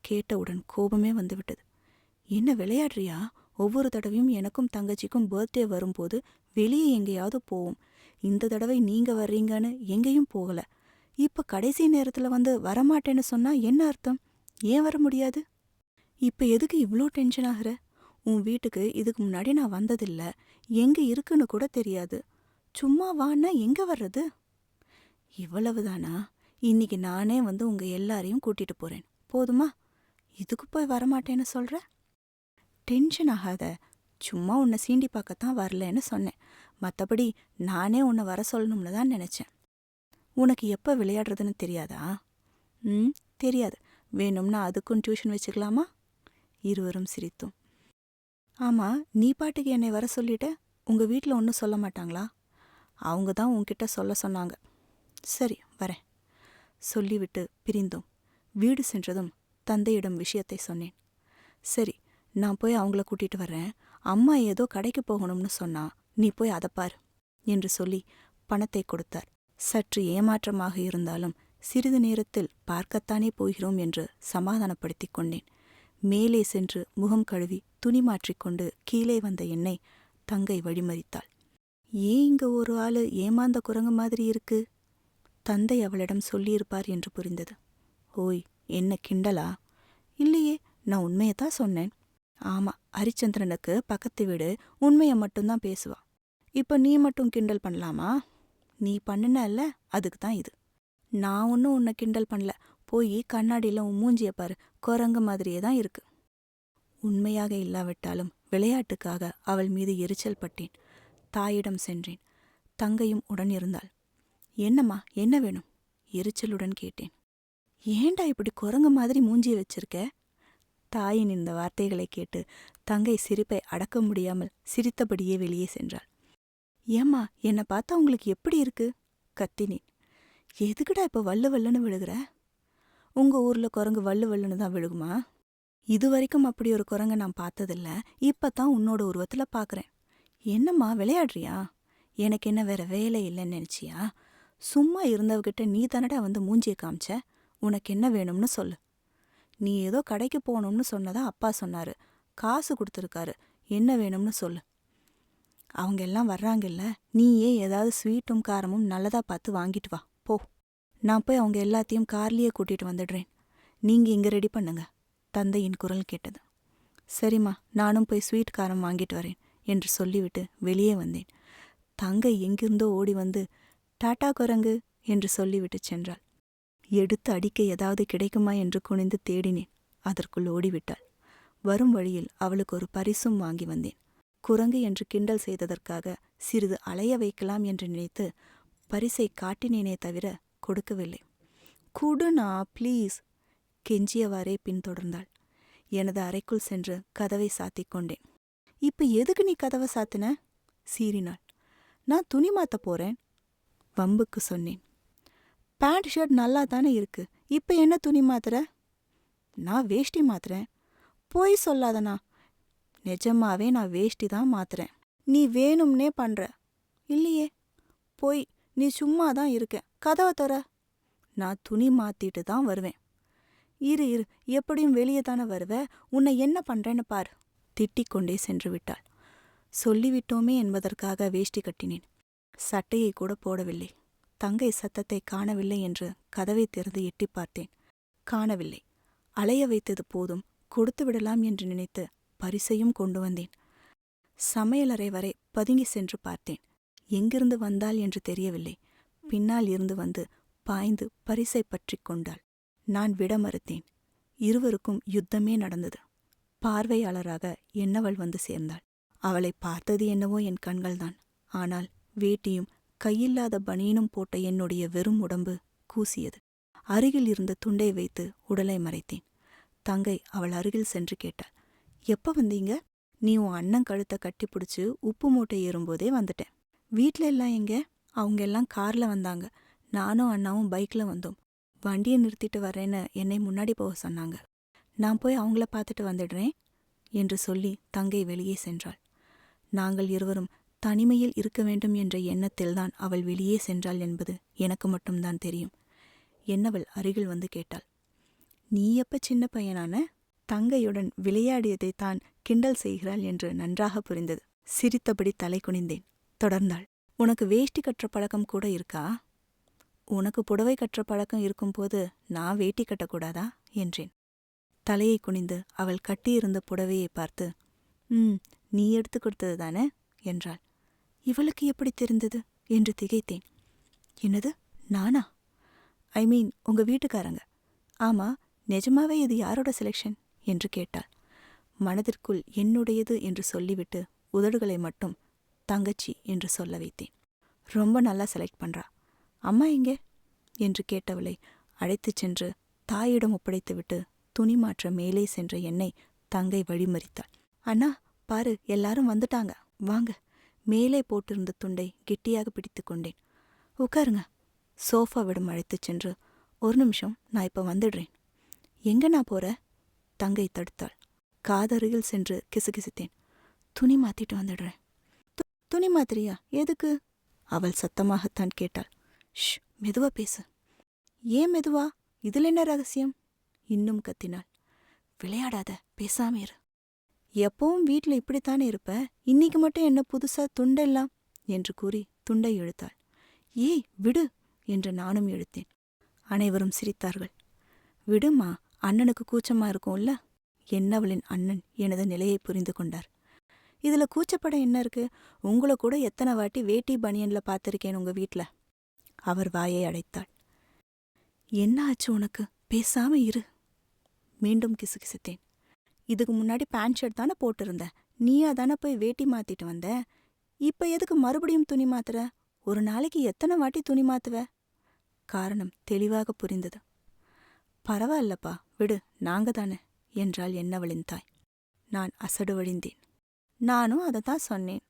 கேட்டவுடன் கோபமே வந்துவிட்டது. என்ன விளையாடுறியா? ஒவ்வொரு தடவையும் எனக்கும் தங்கச்சிக்கும் பர்த்டே வரும்போது வெளியே எங்கேயாவது போவோம். இந்த தடவை நீங்க வர்றீங்கன்னு எங்கேயும் போகல. இப்ப கடைசி நேரத்துல வந்து வரமாட்டேன்னு சொன்னா என்ன அர்த்தம்? ஏன் வர முடியாது? இப்ப எதுக்கு இவ்ளோ டென்ஷன் ஆகுற? உன் வீட்டுக்கு இதுக்கு முன்னாடி நான் வந்ததில்ல, எங்க இருக்குன்னு கூட தெரியாது. சும்மா வான்னா எங்க வர்றது? இவ்வளவுதானா? இன்னைக்கு நானே வந்து உங்க எல்லாரையும் கூட்டிட்டு போறேன், போதுமா? இதுக்கு போய் வரமாட்டேன்னு சொல்ற? டென்ஷன் ஆகாத. சும்மா உன்னை சீண்டி பார்க்கத்தான் வரலன்னு சொன்னேன். மற்றபடி நானே உன்னை வர சொல்லணும்னு தான் நினச்சேன். உனக்கு எப்போ விளையாடுறதுன்னு தெரியாதா? தெரியாது. வேணும்னா அதுக்கும் டியூஷன் வச்சுக்கலாமா? இருவரும் சிரித்தோம். ஆமாம், நீ பாட்டுக்கு என்னை வர சொல்லிட்ட. உங்கள் வீட்டில் ஒன்றும் சொல்ல மாட்டாங்களா? அவங்க தான் உன்கிட்ட சொல்ல சொன்னாங்க. சரி, வரேன் சொல்லிவிட்டு பிரிந்தோம். வீடு சென்றதும் தந்தையிடம் விஷயத்தை சொன்னேன். சரி, நான் போய் அவங்கள கூட்டிட்டு வர்றேன். அம்மா ஏதோ கடைக்கு போகணும்னு சொன்னா, நீ போய் அதை பார் என்று சொல்லி பணத்தை கொடுத்தார். சற்று ஏமாற்றமாக இருந்தாலும் சிறிது நேரத்தில் பார்க்கத்தானே போகிறோம் என்று சமாதானப்படுத்திக் கொண்டேன். மேலே சென்று முகம் கழுவி துணி மாற்றிக்கொண்டு கீழே வந்த என்னை தங்கை வழிமறித்தாள். ஏன் இங்க ஒரு ஆளு ஏமாந்த குரங்கு மாதிரி இருக்கு? தந்தை அவளிடம் சொல்லியிருப்பார் என்று புரிந்தது. ஓய், என்ன கிண்டலா? இல்லையே, நான் உண்மையத்தான் சொன்னேன். ஆமா, ஹரிச்சந்திரனுக்கு பக்கத்து வீடு உண்மையை மட்டும்தான் பேசுவா. இப்ப நீ மட்டும் கிண்டல் பண்ணலாமா? நீ பண்ணுனல்ல, அதுக்கு தான் இது. நான் ஒன்றும் உன்னை கிண்டல் பண்ணல. போய் கண்ணாடியில் உன் மூஞ்சிய பாரு, குரங்கு மாதிரியே தான் இருக்கு. உண்மையாக இல்லாவிட்டாலும் விளையாட்டுக்காக அவள் மீது எரிச்சல் பட்டேன். தாயிடம் சென்றேன். தங்கையும் உடன் இருந்தாள். என்னம்மா, என்ன வேணும்? எரிச்சலுடன் கேட்டேன். ஏண்டா இப்படி குரங்கு மாதிரி மூஞ்சிய வச்சிருக்க? தாயின் இந்த வார்த்தைகளை கேட்டு தங்கை சிரிப்பை அடக்க முடியாமல் சிரித்தபடியே வெளியே சென்றாள். ஏம்மா, என்னை பார்த்தா உங்களுக்கு எப்படி இருக்கு? கத்தினேன். எதுக்குடா இப்போ வல்லு வல்லுன்னு விழுகிற? உங்க ஊர்ல குரங்கு வல்லு வல்லுன்னு தான் விழுகுமா? இதுவரைக்கும் அப்படி ஒரு குரங்கை நான் பார்த்ததில்ல. இப்பதான் உன்னோட உருவத்துல பார்க்கறேன். என்னம்மா, விளையாடுறியா? எனக்கு என்ன வேற வேலை இல்லைன்னு நினைச்சியா? சும்மா இருந்தவகிட்ட நீ தானடா வந்து மூஞ்சிய காமிச்ச. உனக்கு என்ன வேணும்னு சொல்லு. நீ ஏதோ கடைக்கு போகணும்னு சொன்னதா அப்பா சொன்னாரு. காசு கொடுத்துருக்காரு. என்ன வேணும்னு சொல்லு. அவங்க எல்லாம் வர்றாங்கல்ல, நீயே ஏதாவது ஸ்வீட்டும் காரமும் நல்லதா பார்த்து வாங்கிட்டு வா போ. நான் போய் அவங்க எல்லாத்தையும் கார்லயே கூட்டிட்டு வந்துடுறேன். நீங்க இங்க ரெடி பண்ணுங்க. தந்தையின் குரல் கேட்டது. சரிம்மா, நானும் போய் ஸ்வீட் காரம் வாங்கிட்டு வரேன் என்று சொல்லிவிட்டு வெளியே வந்தேன். தங்கை எங்கிருந்தோ ஓடி வந்து டாட்டா குரங்கு என்று சொல்லிவிட்டு சென்றாள். எடுத்து அடிக்க ஏதாவது கிடைக்குமா என்று குனிந்து தேடினேன். அதற்குள் ஓடிவிட்டாள். வரும் வழியில் அவளுக்கு ஒரு பரிசும் வாங்கி வந்தேன். குரங்கு என்று கிண்டல் செய்ததற்காக சிறிது அலைய வைக்கலாம் என்று நினைத்து பரிசை காட்டினேனே தவிர கொடுக்கவில்லை. குடுனா ப்ளீஸ், கெஞ்சியவாறே பின்தொடர்ந்தாள். எனது அறைக்குள் சென்று கதவை சாத்திக் கொண்டேன். இப்ப எதுக்கு நீ கதவை சாத்தின? சீறினாள். நான் துணி மாத்த போறேன். வம்புக்கு சொன்னேன். பேண்ட் ஷர்ட் நல்லா தானே இருக்கு, இப்ப என்ன துணி மாத்துற? நான் வேஷ்டி மாத்துறேன். போய் சொல்லாதண்ணா. நிஜமாவே நான் வேஷ்டி தான் மாத்துறேன். நீ வேணும்னே பண்ற. இல்லையே, போய், நீ சும்மா தான் இருக்க. கதவை தொற. நான் துணி மாத்திட்டு தான் வருவேன். இரு இரு, எப்படியும் வெளியே தானே வருவ. உன்னை என்ன பண்றேன்னு பார். திட்டிக்கொண்டே சென்று விட்டாள். சொல்லிவிட்டோமே என்பதற்காக வேஷ்டி கட்டினேன். சட்டையை கூட போடவில்லை. தங்கை சத்தத்தை காணவில்லை என்று கதவை திறந்து எட்டி பார்த்தேன். காணவில்லை. அலைய வைத்தது போதும், கொடுத்து விடலாம் என்று நினைத்து பரிசையும் கொண்டு வந்தேன். சமையலறை வரை பதுங்கி சென்று பார்த்தேன். எங்கிருந்து வந்தாள் என்று தெரியவில்லை. பின்னால் இருந்து வந்து பாய்ந்து பரிசை பற்றி கொண்டாள். நான் விட மறுத்தேன். இருவருக்கும் யுத்தமே நடந்தது. பார்வையாளராக என்னவள் வந்து சேர்ந்தாள். அவளை பார்த்தது என்னவோ என் கண்கள்தான். ஆனால் வேட்டியும் கையில்லாத பனியனும் போட்ட என்னுடைய வெறும் உடம்பு கூசியது. அருகில் இருந்த துண்டை வைத்து உடலை மறைத்தேன். தங்கை அவள் அருகில் சென்று கேட்டாள். எப்ப வந்தீங்க? நீ உன் அண்ணன் கழுத்தை கட்டிப்பிடிச்சு உப்பு மூட்டை ஏறும்போதே வந்துட்டேன். வீட்ல எல்லாம் எங்க? அவங்க எல்லாம் கார்ல வந்தாங்க. நானும் அண்ணாவும் பைக்ல வந்தோம். வண்டியை நிறுத்திட்டு வரேன்னு என்னை முன்னாடி போக சொன்னாங்க. நான் போய் அவங்கள பார்த்துட்டு வந்துடுறேன் என்று சொல்லி தங்கை வெளியே சென்றாள். நாங்கள் இருவரும் தனிமையில் இருக்க வேண்டும் என்ற எண்ணத்தில்தான் அவள் வெளியே சென்றாள் என்பது எனக்கு மட்டும்தான் தெரியும். என்னவள் அருகில் வந்து கேட்டாள். நீ எப்ப சின்ன பையனான? தங்கையுடன் விளையாடியதைத்தான் கிண்டல் செய்கிறாள் என்று நன்றாக புரிந்தது. சிரித்தபடி தலை குனிந்தேன். தொடர்ந்தாள். உனக்கு வேஷ்டி கட்டுற பழக்கம் கூட இருக்கா? உனக்கு புடவை கட்டுற பழக்கம் இருக்கும்போது நான் வேட்டி கட்டக்கூடாதா என்றேன். தலையை குனிந்து அவள் கட்டியிருந்த புடவையை பார்த்து, நீ எடுத்து கொடுத்தது தானே என்றாள். இவளுக்கு எப்படி தெரிந்தது என்று திகைத்தேன். என்னது, நானா? ஐ மீன் உங்க வீட்டுக்காரங்க. ஆமா, நிஜமாவே இது யாரோட செலெக்ஷன் என்று கேட்டாள். மனதிற்குள் என்னுடையது என்று சொல்லிவிட்டு உதடுகளை மட்டும் தங்கச்சி என்று சொல்ல வைத்தேன். ரொம்ப நல்லா செலக்ட் பண்றா. அம்மா எங்கே என்று கேட்டவளை அழைத்துச் சென்று தாயிடம் ஒப்படைத்துவிட்டு துணி மாற்ற மேலே சென்ற என்னை தங்கை வழிமறித்தாள். அண்ணா பாரு, எல்லாரும் வந்துட்டாங்க, வாங்க. மேலே போட்டிருந்த துண்டை கெட்டியாக பிடித்து கொண்டேன். உட்காருங்க. சோஃபாவிடம் அழைத்துச் சென்று, ஒரு நிமிஷம், நான் இப்ப வந்துடுறேன். எங்க நான் போற? தங்கை தடுத்தாள். காதருகில் சென்று கிசுகிசுத்தேன். துணி மாத்திட்டு வந்துடுறேன். துணி மாத்திரியா? எதுக்கு? அவள் சத்தமாகத்தான் கேட்டாள். ஷ், மெதுவா பேசு. ஏன் மெதுவா? இதில் என்ன ரகசியம்? இன்னும் கத்தினாள். விளையாடாத, பேசாம இரு. எப்பவும் வீட்ல இப்படித்தானே இருப்ப, இன்னைக்கு மட்டும் என்ன புதுசா துண்டெல்லாம் என்று கூறி துண்டை இழுத்தாள். ஏய் விடு என்று நானும் இழுத்தேன். அனைவரும் சிரித்தார்கள். விடுமா, அண்ணனுக்கு கூச்சமா இருக்கும்ல. என்னவளின் அண்ணன் எனது நிலையை புரிந்து கொண்டார். இதுல கூச்சப்பட என்ன இருக்கு? உங்களை கூட எத்தனை வாட்டி வேட்டி பனியன்ல பார்த்திருக்கேன் உங்க வீட்ல. அவர் வாயை அடைத்தாள். என்ன ஆச்சு உனக்கு பேசாம இரு. மீண்டும் கிசுகிசுத்தேன். இதுக்கு முன்னாடி பேண்ட் ஷர்ட் தானே போட்டிருந்த, நீயா தானே போய் வேட்டி மாத்திட்டு வந்த. இப்ப எதுக்கு மறுபடியும் துணி மாத்துற? ஒரு நாளைக்கு எத்தனை வாட்டி துணி மாத்துவ? காரணம் தெளிவாக புரிந்தது. பரவாயில்லப்பா, விடு, நாங்க தானே என்றாள் என்னவளின் தாய். நான் அசடு வழிந்தேன். நானும் அதைத்தான் சொன்னேன்.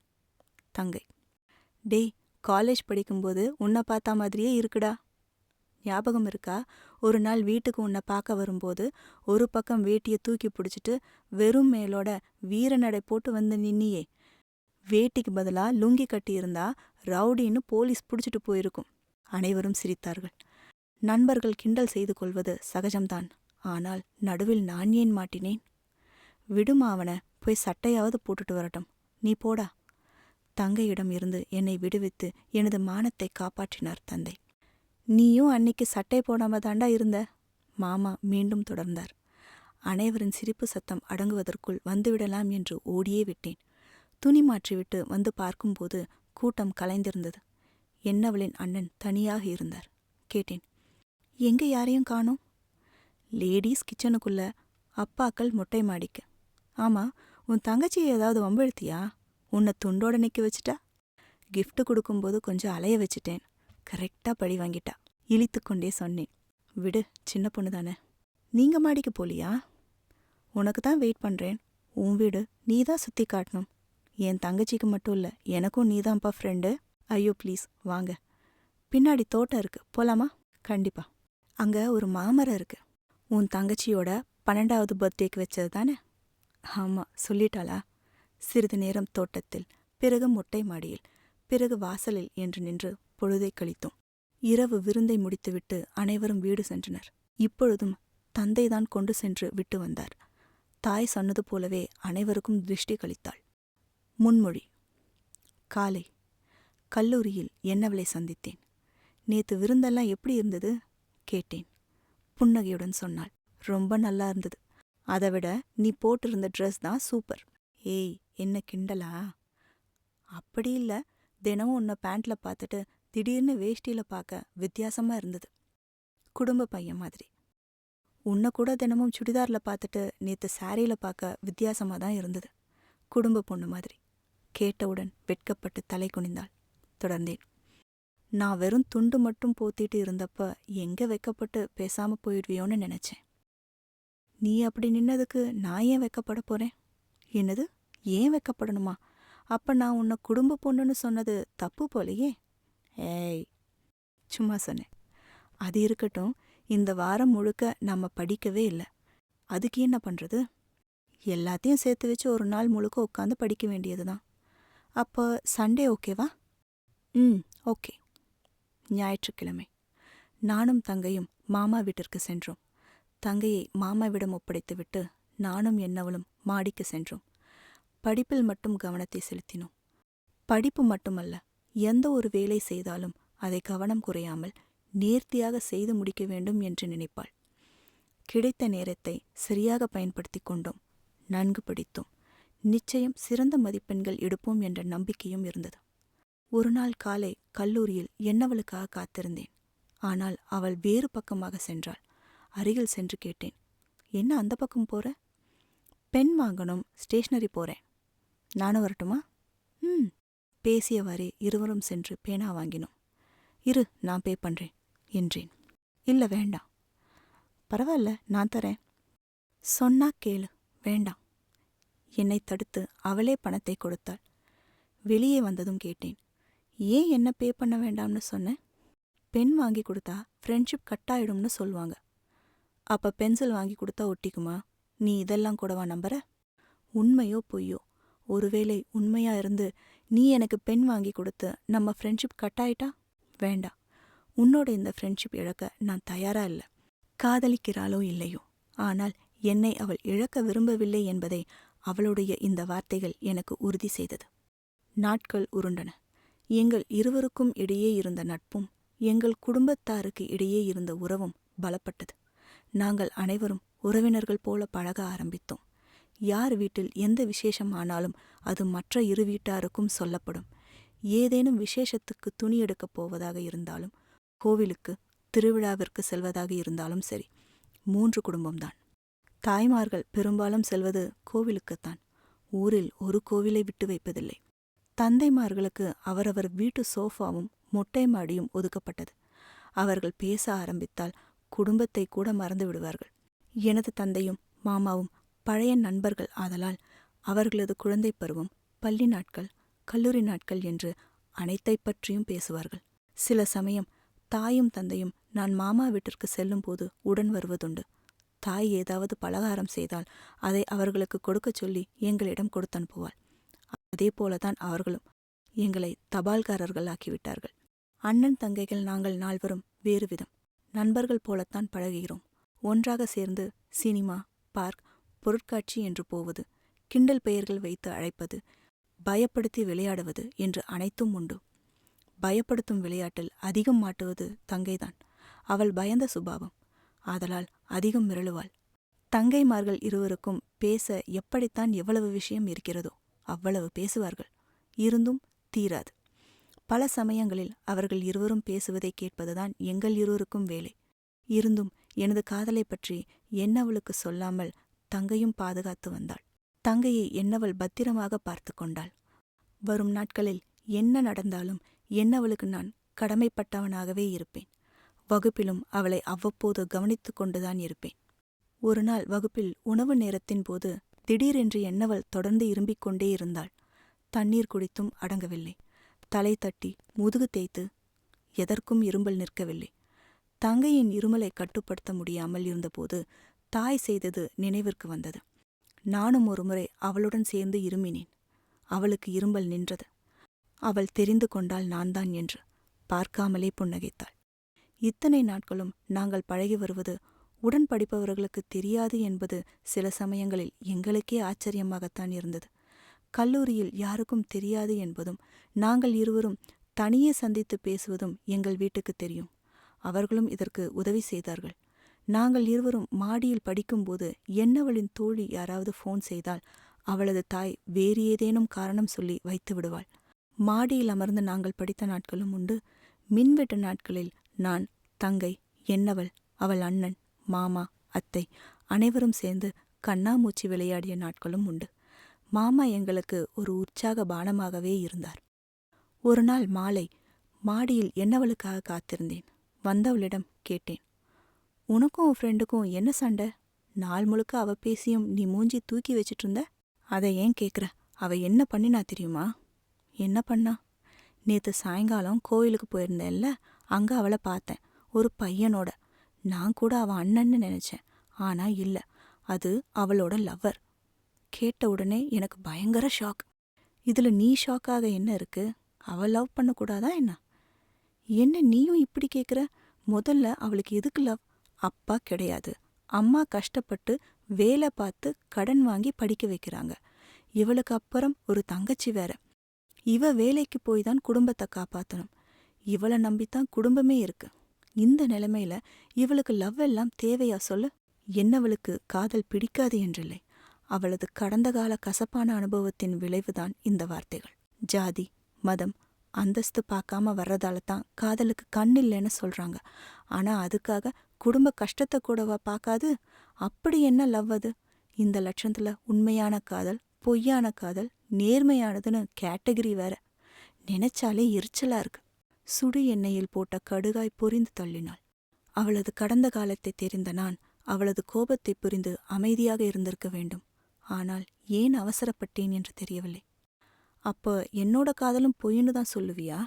தங்கை, டேய், காலேஜ் படிக்கும்போது உன்னை பார்த்தா மாதிரியே இருக்குடா. ஞாபகம் இருக்கா? ஒரு நாள் வீட்டுக்கு உன்னை பார்க்க வரும்போது ஒரு பக்கம் வேட்டியை தூக்கி பிடிச்சிட்டு வெறும் மேலோட வீரநடை போட்டு வந்து நின்னியே. வேட்டிக்கு பதிலா லுங்கி கட்டியிருந்தா ரவுடின்னு போலீஸ் பிடிச்சிட்டு போயிருக்கும். அனைவரும் சிரித்தார்கள். நண்பர்கள் கிண்டல் செய்து கொள்வது சகஜம்தான். ஆனால் நடுவில் நான் ஏன் மாட்டினேன்? விடுமா அவனை, போய் சட்டையாவது போட்டுட்டு வரட்டும். நீ போடா. தங்கையிடம் இருந்து என்னை விடுவித்து எனது மானத்தை காப்பாற்றினார் தந்தை. நீயும் அன்னிக்கு சட்டை போடாம தாண்டா இருந்த. மாமா மீண்டும் தொடர்ந்தார். அனைவரின் சிரிப்பு சத்தம் அடங்குவதற்குள் வந்துவிடலாம் என்று ஓடியே விட்டேன். துணி மாற்றிவிட்டு வந்து பார்க்கும்போது கூட்டம் கலைந்திருந்தது. என்னவளின் அண்ணன் தனியாக இருந்தார். கேட்டேன், எங்க யாரையும் காணோம்? லேடீஸ் கிச்சனுக்குள்ள, அப்பாக்கள் மொட்டை மாடிக்கு. ஆமா, உன் தங்கச்சியை ஏதாவது வம்பெழுத்தியா? உன்னை துண்டோட நிற்க வச்சுட்டா? கிஃப்ட் கொடுக்கும்போது கொஞ்சம் அலைய வச்சுட்டேன். கரெக்டா பழி வாங்கிட்டா. இழித்துக்கொண்டே சொன்னேன். விடு, சின்ன பொண்ணு தானே. நீங்க மாடிக்கு போலியா? உனக்கு தான் வெயிட் பண்றேன். உன் வீடு நீ தான் சுத்தி காட்டணும். என் தங்கச்சிக்கு மட்டும் இல்ல, எனக்கும் நீதான்ப்பா ஃப்ரெண்டு. ஐயோ ப்ளீஸ் வாங்க. பின்னாடி தோட்டம் இருக்கு, போலாமா? கண்டிப்பா. அங்க ஒரு மாமரம் இருக்கு. உன் தங்கச்சியோட 12வது பர்த்டேக்கு வச்சது தானே? ஆமா, சொல்லிட்டாளா? சிறிது நேரம் தோட்டத்தில், பிறகு மொட்டை மாடியில், பிறகு வாசலில் என்று நின்று பொழுதை கழித்தோம். இரவு விருந்தை முடித்துவிட்டு அனைவரும் வீடு சென்றனர். இப்பொழுதும் தந்தைதான் கொண்டு சென்று விட்டு வந்தார். தாய் சொன்னது போலவே அனைவருக்கும் திருஷ்டி கழித்தாள். முன்மொழி. காலை கல்லூரியில் என்னவளை சந்தித்தேன். நேத்து விருந்தெல்லாம் எப்படி இருந்தது கேட்டேன். புன்னகையுடன் சொன்னாள், ரொம்ப நல்லா இருந்தது. அதை விட நீ போட்டிருந்த ட்ரெஸ் தான் சூப்பர். ஏய், என்ன கிண்டலா? அப்படி இல்ல, தினமும் உன்னை பேண்ட்ல பார்த்துட்டு திடீர்னு வேஷ்டியில பார்க்க வித்தியாசமா இருந்தது. குடும்ப பையன் மாதிரி. உன்னை கூட தினமும் சுடிதார்ல பார்த்துட்டு நேத்து சாரியில பார்க்க வித்தியாசமா தான் இருந்தது. குடும்ப பொண்ணு மாதிரி. கேட்டவுடன் வெட்கப்பட்டு தலை குனிந்தாள். தொடர்ந்தேன். நான் வெறும் துண்டு மட்டும் போத்திட்டு இருந்தப்ப எங்க வெக்கப்பட்டு பேசாம போயிடுவியோன்னு நினைச்சேன். நீ அப்படி நின்னதுக்கு நான் ஏன் வெக்கப்பட போறேன்? என்னது, ஏன் வெக்கப்படணுமா? அப்ப நான் உன்னை குடும்ப பொண்ணுன்னு சொன்னது தப்பு போலையே. ஏய், சும்மா சொன்னேன். அது இருக்கட்டும், இந்த வாரம் முழுக்க நம்ம படிக்கவே இல்லை. அதுக்கு என்ன பண்றது? எல்லாத்தையும் சேர்த்து வச்சு ஒரு நாள் முழுக்க உட்காந்து படிக்க வேண்டியதுதான். அப்போ சண்டே ஓகேவா? ஓகே. ஞாயிற்றுக்கிழமை நானும் தங்கையும் மாமா வீட்டிற்கு சென்றோம். தங்கையை மாமாவிடம் ஒப்படைத்துவிட்டு நானும் என்னவளும் மாடிக்கு சென்றோம். படிப்பில் மட்டும் கவனத்தை செலுத்தினோம். படிப்பு மட்டுமல்ல, எந்த ஒரு வேலை செய்தாலும் அதை கவனம் குறையாமல் நேர்த்தியாக செய்து முடிக்க வேண்டும் என்று நினைப்பாள். கிடைத்த நேரத்தை சரியாக பயன்படுத்தி கொண்டோம். நன்கு படித்தோம். நிச்சயம் சிறந்த மதிப்பெண்கள் எடுப்போம் என்ற நம்பிக்கையும் இருந்தது. ஒரு நாள் காலை கல்லூரியில் என்னவளுக்காக காத்திருந்தேன். ஆனால் அவள் வேறு பக்கமாக சென்றாள். அருகில் சென்று கேட்டேன், என்ன அந்த பக்கம் போற? பென் வாங்கணும், ஸ்டேஷனரி போறேன். நானும் வரட்டுமா? பேசியவாறே இருவரும் சென்று பேனா வாங்கினோம். இரு, நான் பே பண்றேன் என்றேன். இல்ல, வேண்டாம். பரவாயில்ல, நான் தரேன். சொன்னா கேளு. வேண்டாம். என்னை தடுத்து அவளே பணத்தை கொடுத்தாள். வெளியே வந்ததும் கேட்டேன், ஏன் என்ன பே பண்ண வேண்டாம்னு சொன்னேன்? பென் வாங்கி கொடுத்தா ஃப்ரெண்ட்ஷிப் கட் ஆயிடும்னு சொல்லுவாங்க. அப்ப பென்சில் வாங்கி கொடுத்தா ஒட்டிக்குமா? நீ இதெல்லாம் கூடவா நம்புற? உண்மையோ பொய்யோ, ஒருவேளை உண்மையா இருந்து நீ எனக்கு பென் வாங்கி கொடுத்து நம்ம ஃப்ரெண்ட்ஷிப் கட் ஆயிட்டா? வேண்டாம். உன்னோட இந்த ஃப்ரெண்ட்ஷிப் இழக்க நான் தயாரா இல்லை. காதலிக்கிறாளோ இல்லையோ, ஆனால் என்னை அவள் இழக்க விரும்பவில்லை என்பதை அவளுடைய இந்த வார்த்தைகள் எனக்கு உறுதி செய்தது. நாட்கள் உருண்டன. எங்கள் இருவருக்கும் இடையே இருந்த நட்பும் எங்கள் குடும்பத்தாருக்கு இடையே இருந்த உறவும் பலப்பட்டது. நாங்கள் அனைவரும் உறவினர்கள் போல பழக ஆரம்பித்தோம். யார் வீட்டில் எந்த விசேஷம் ஆனாலும் அது மற்ற இரு வீட்டாருக்கும் சொல்லப்படும். ஏதேனும் விசேஷத்துக்கு துணி எடுக்கப் போவதாக இருந்தாலும், கோவிலுக்கு திருவிழாவிற்கு செல்வதாக இருந்தாலும் சரி, 3 குடும்பம்தான். தாய்மார்கள் பெரும்பாலும் செல்வது கோவிலுக்குத்தான். ஊரில் ஒரு கோவிலை விட்டு வைப்பதில்லை. தந்தைமார்களுக்கு அவரவர் வீட்டு சோஃபாவும் மொட்டை மாடியும் ஒதுக்கப்பட்டது. அவர்கள் பேச ஆரம்பித்தால் குடும்பத்தை கூட மறந்து விடுவார்கள். எனது தந்தையும் மாமாவும் பழைய நண்பர்கள் ஆதலால் அவர்களது குழந்தை பருவம், பள்ளி நாட்கள், கல்லூரி நாட்கள் என்று அனைத்தை பற்றியும் பேசுவார்கள். சில சமயம் தாயும் தந்தையும் நான் மாமா வீட்டிற்கு செல்லும்போது உடன் வருவதுண்டு. தாய் ஏதாவது பலகாரம் செய்தால் அதை அவர்களுக்கு கொடுக்கச் சொல்லி எங்களிடம் கொடுத்தனுப்புவாள். அதே போலதான் அவர்களும் எங்களை தபால்காரர்கள் ஆக்கிவிட்டார்கள். அண்ணன் தங்கைகள் நாங்கள் நால்வரும் வேறு விதம். நண்பர்கள் போலத்தான் பழகுகிறோம். ஒன்றாக சேர்ந்து சினிமா, பார்க், பொருட்காட்சி என்று போவது, கிண்டல் பெயர்கள் வைத்து அழைப்பது, பயப்படுத்தி விளையாடுவது என்று அனைத்தும் உண்டு. பயப்படுத்தும் விளையாட்டில் அதிகம் மாட்டுவது தங்கைதான். அவள் பயந்த சுபாவம். ஆதலால் அதிகம் மிரளுவாள். தங்கைமார்கள் இருவருக்கும் பேச எப்படித்தான் எவ்வளவு விஷயம் இருக்கிறதோ அவ்வளவு பேசுவார்கள். இருந்தும் தீராது. பல சமயங்களில் அவர்கள் இருவரும் பேசுவதை கேட்பதுதான் எங்கள் இருவருக்கும் வேலை. இருந்தும் எனது காதலை பற்றி என்னவளுக்கு சொல்லாமல் தங்கையும் பாதுகாத்து வந்தாள். தங்கையை என்னவள் பத்திரமாக பார்த்து கொண்டாள். வரும் நாட்களில் என்ன நடந்தாலும் என்னவளுக்கு நான் கடமைப்பட்டவனாகவே இருப்பேன். வகுப்பிலும் அவளை அவ்வப்போது கவனித்து கொண்டுதான் இருப்பேன். ஒரு நாள் வகுப்பில் உணவு நேரத்தின் போது திடீரென்று என்னவள் தொடர்ந்து இரும்பிக் கொண்டே இருந்தாள். தண்ணீர் குடித்தும் அடங்கவில்லை. தலை தட்டி முதுகு தேய்த்து எதற்கும் இருமல் நிற்கவில்லை. தங்கையின் இருமலை கட்டுப்படுத்த முடியாமல் இருந்தபோது தாய் செய்தது நினைவிற்கு வந்தது. நானும் ஒருமுறை அவளுடன் சேர்ந்து இருமினேன். அவளுக்கு இருமல் நின்றது. அவள் தெரிந்து கொண்டாள் நான்தான் என்று. பார்க்காமலே புன்னகைத்தாள். இத்தனை நாட்களும் நாங்கள் பழகி வருவது உடன் படிப்பவர்களுக்கு தெரியாது என்பது சில சமயங்களில் எங்களுக்கே ஆச்சரியமாகத்தான் இருந்தது. கல்லூரியில் யாருக்கும் தெரியாது என்பதும் நாங்கள் இருவரும் தனியே சந்தித்து பேசுவதும் எங்கள் வீட்டுக்கு தெரியும். அவர்களும் இதற்கு உதவி செய்தார்கள். நாங்கள் இருவரும் மாடியில் படிக்கும்போது என்னவளின் தோழி யாராவது ஃபோன் செய்தால் அவளது தாய் வேறு ஏதேனும் காரணம் சொல்லி வைத்து விடுவாள். மாடியில் அமர்ந்து நாங்கள் படித்த நாட்களும் உண்டு. மின்வெட்டு நாட்களில் நான், தங்கை, என்னவள், அவள் அண்ணன், மாமா, அத்தை அனைவரும் சேர்ந்து கண்ணாமூச்சி விளையாடிய நாட்களும் உண்டு. மாமா எங்களுக்கு ஒரு உற்சாக பானமாகவே இருந்தார். ஒரு நாள் மாலை மாடியில் என்னவளுக்காக காத்திருந்தேன். வந்தவளிடம் கேட்டேன், உனக்கும் உன் ஃப்ரெண்டுக்கும் என்ன சண்டை? நாள் முழுக்க அவ பேசியும் நீ மூஞ்சி தூக்கி வச்சிட்டு இருந்த. அதை ஏன் கேட்குற? அவ என்ன பண்ணினா தெரியுமா? என்ன பண்ணா? நேற்று சாயங்காலம் கோயிலுக்கு போயிருந்தேன்ல, அங்கே அவளை பார்த்தேன், ஒரு பையனோட. நான் கூட அவன் அண்ணன்னு நினச்சேன். ஆனா இல்லை, அது அவளோட லவ்வர். கேட்ட உடனே எனக்கு பயங்கர ஷாக். இதில் நீ ஷாக்காக என்ன இருக்கு? அவள் லவ் பண்ணக்கூடாதா என்ன? என்ன நீயும் இப்படி கேட்குற? முதல்ல அவளுக்கு எதுக்கு லவ்? அப்பா கிடையாது, அம்மா கஷ்டப்பட்டு வேலை பார்த்து கடன் வாங்கி படிக்க வைக்கிறாங்க. இவளுக்கு அப்புறம் ஒரு தங்கச்சி வேற. இவ வேலைக்கு போய் தான் குடும்பத்தை காப்பாற்றணும். இவளை நம்பித்தான் குடும்பமே இருக்கு. இந்த நிலைமையில இவளுக்கு லவ் எல்லாம் தேவையா சொல்லு? என்னவளுக்கு காதல் பிடிக்காது என்றில்லை. அவளது கடந்த கால கசப்பான அனுபவத்தின் விளைவுதான் இந்த வார்த்தைகள். ஜாதி, மதம், அந்தஸ்து பார்க்காம வர்றதால தான் காதலுக்கு கண் இல்லைன்னு சொல்றாங்க. ஆனா அதுக்காக குடும்ப கஷ்டத்தை கூடவா பார்க்காது? அப்படி என்ன லவ் அது? இந்த லட்சத்துல உண்மையான காதல், பொய்யான காதல், நேர்மையானதுன்னு கேட்டகரி வேற. நினைச்சாலே எரிச்சலா இருக்கு. சுடு எண்ணெயில் போட்ட கடுகாய் பொரிந்து தள்ளினாள். அவளது கடந்த காலத்தை தெரிந்த நான் அவளது கோபத்தை புரிந்து அமைதியாக இருந்திருக்க வேண்டும். ஆனால் ஏன் அவசரப்பட்டேன் என்று தெரியவில்லை. அப்போ என்னோட காதலும் பொய்ன்னு தான் சொல்லுவியா?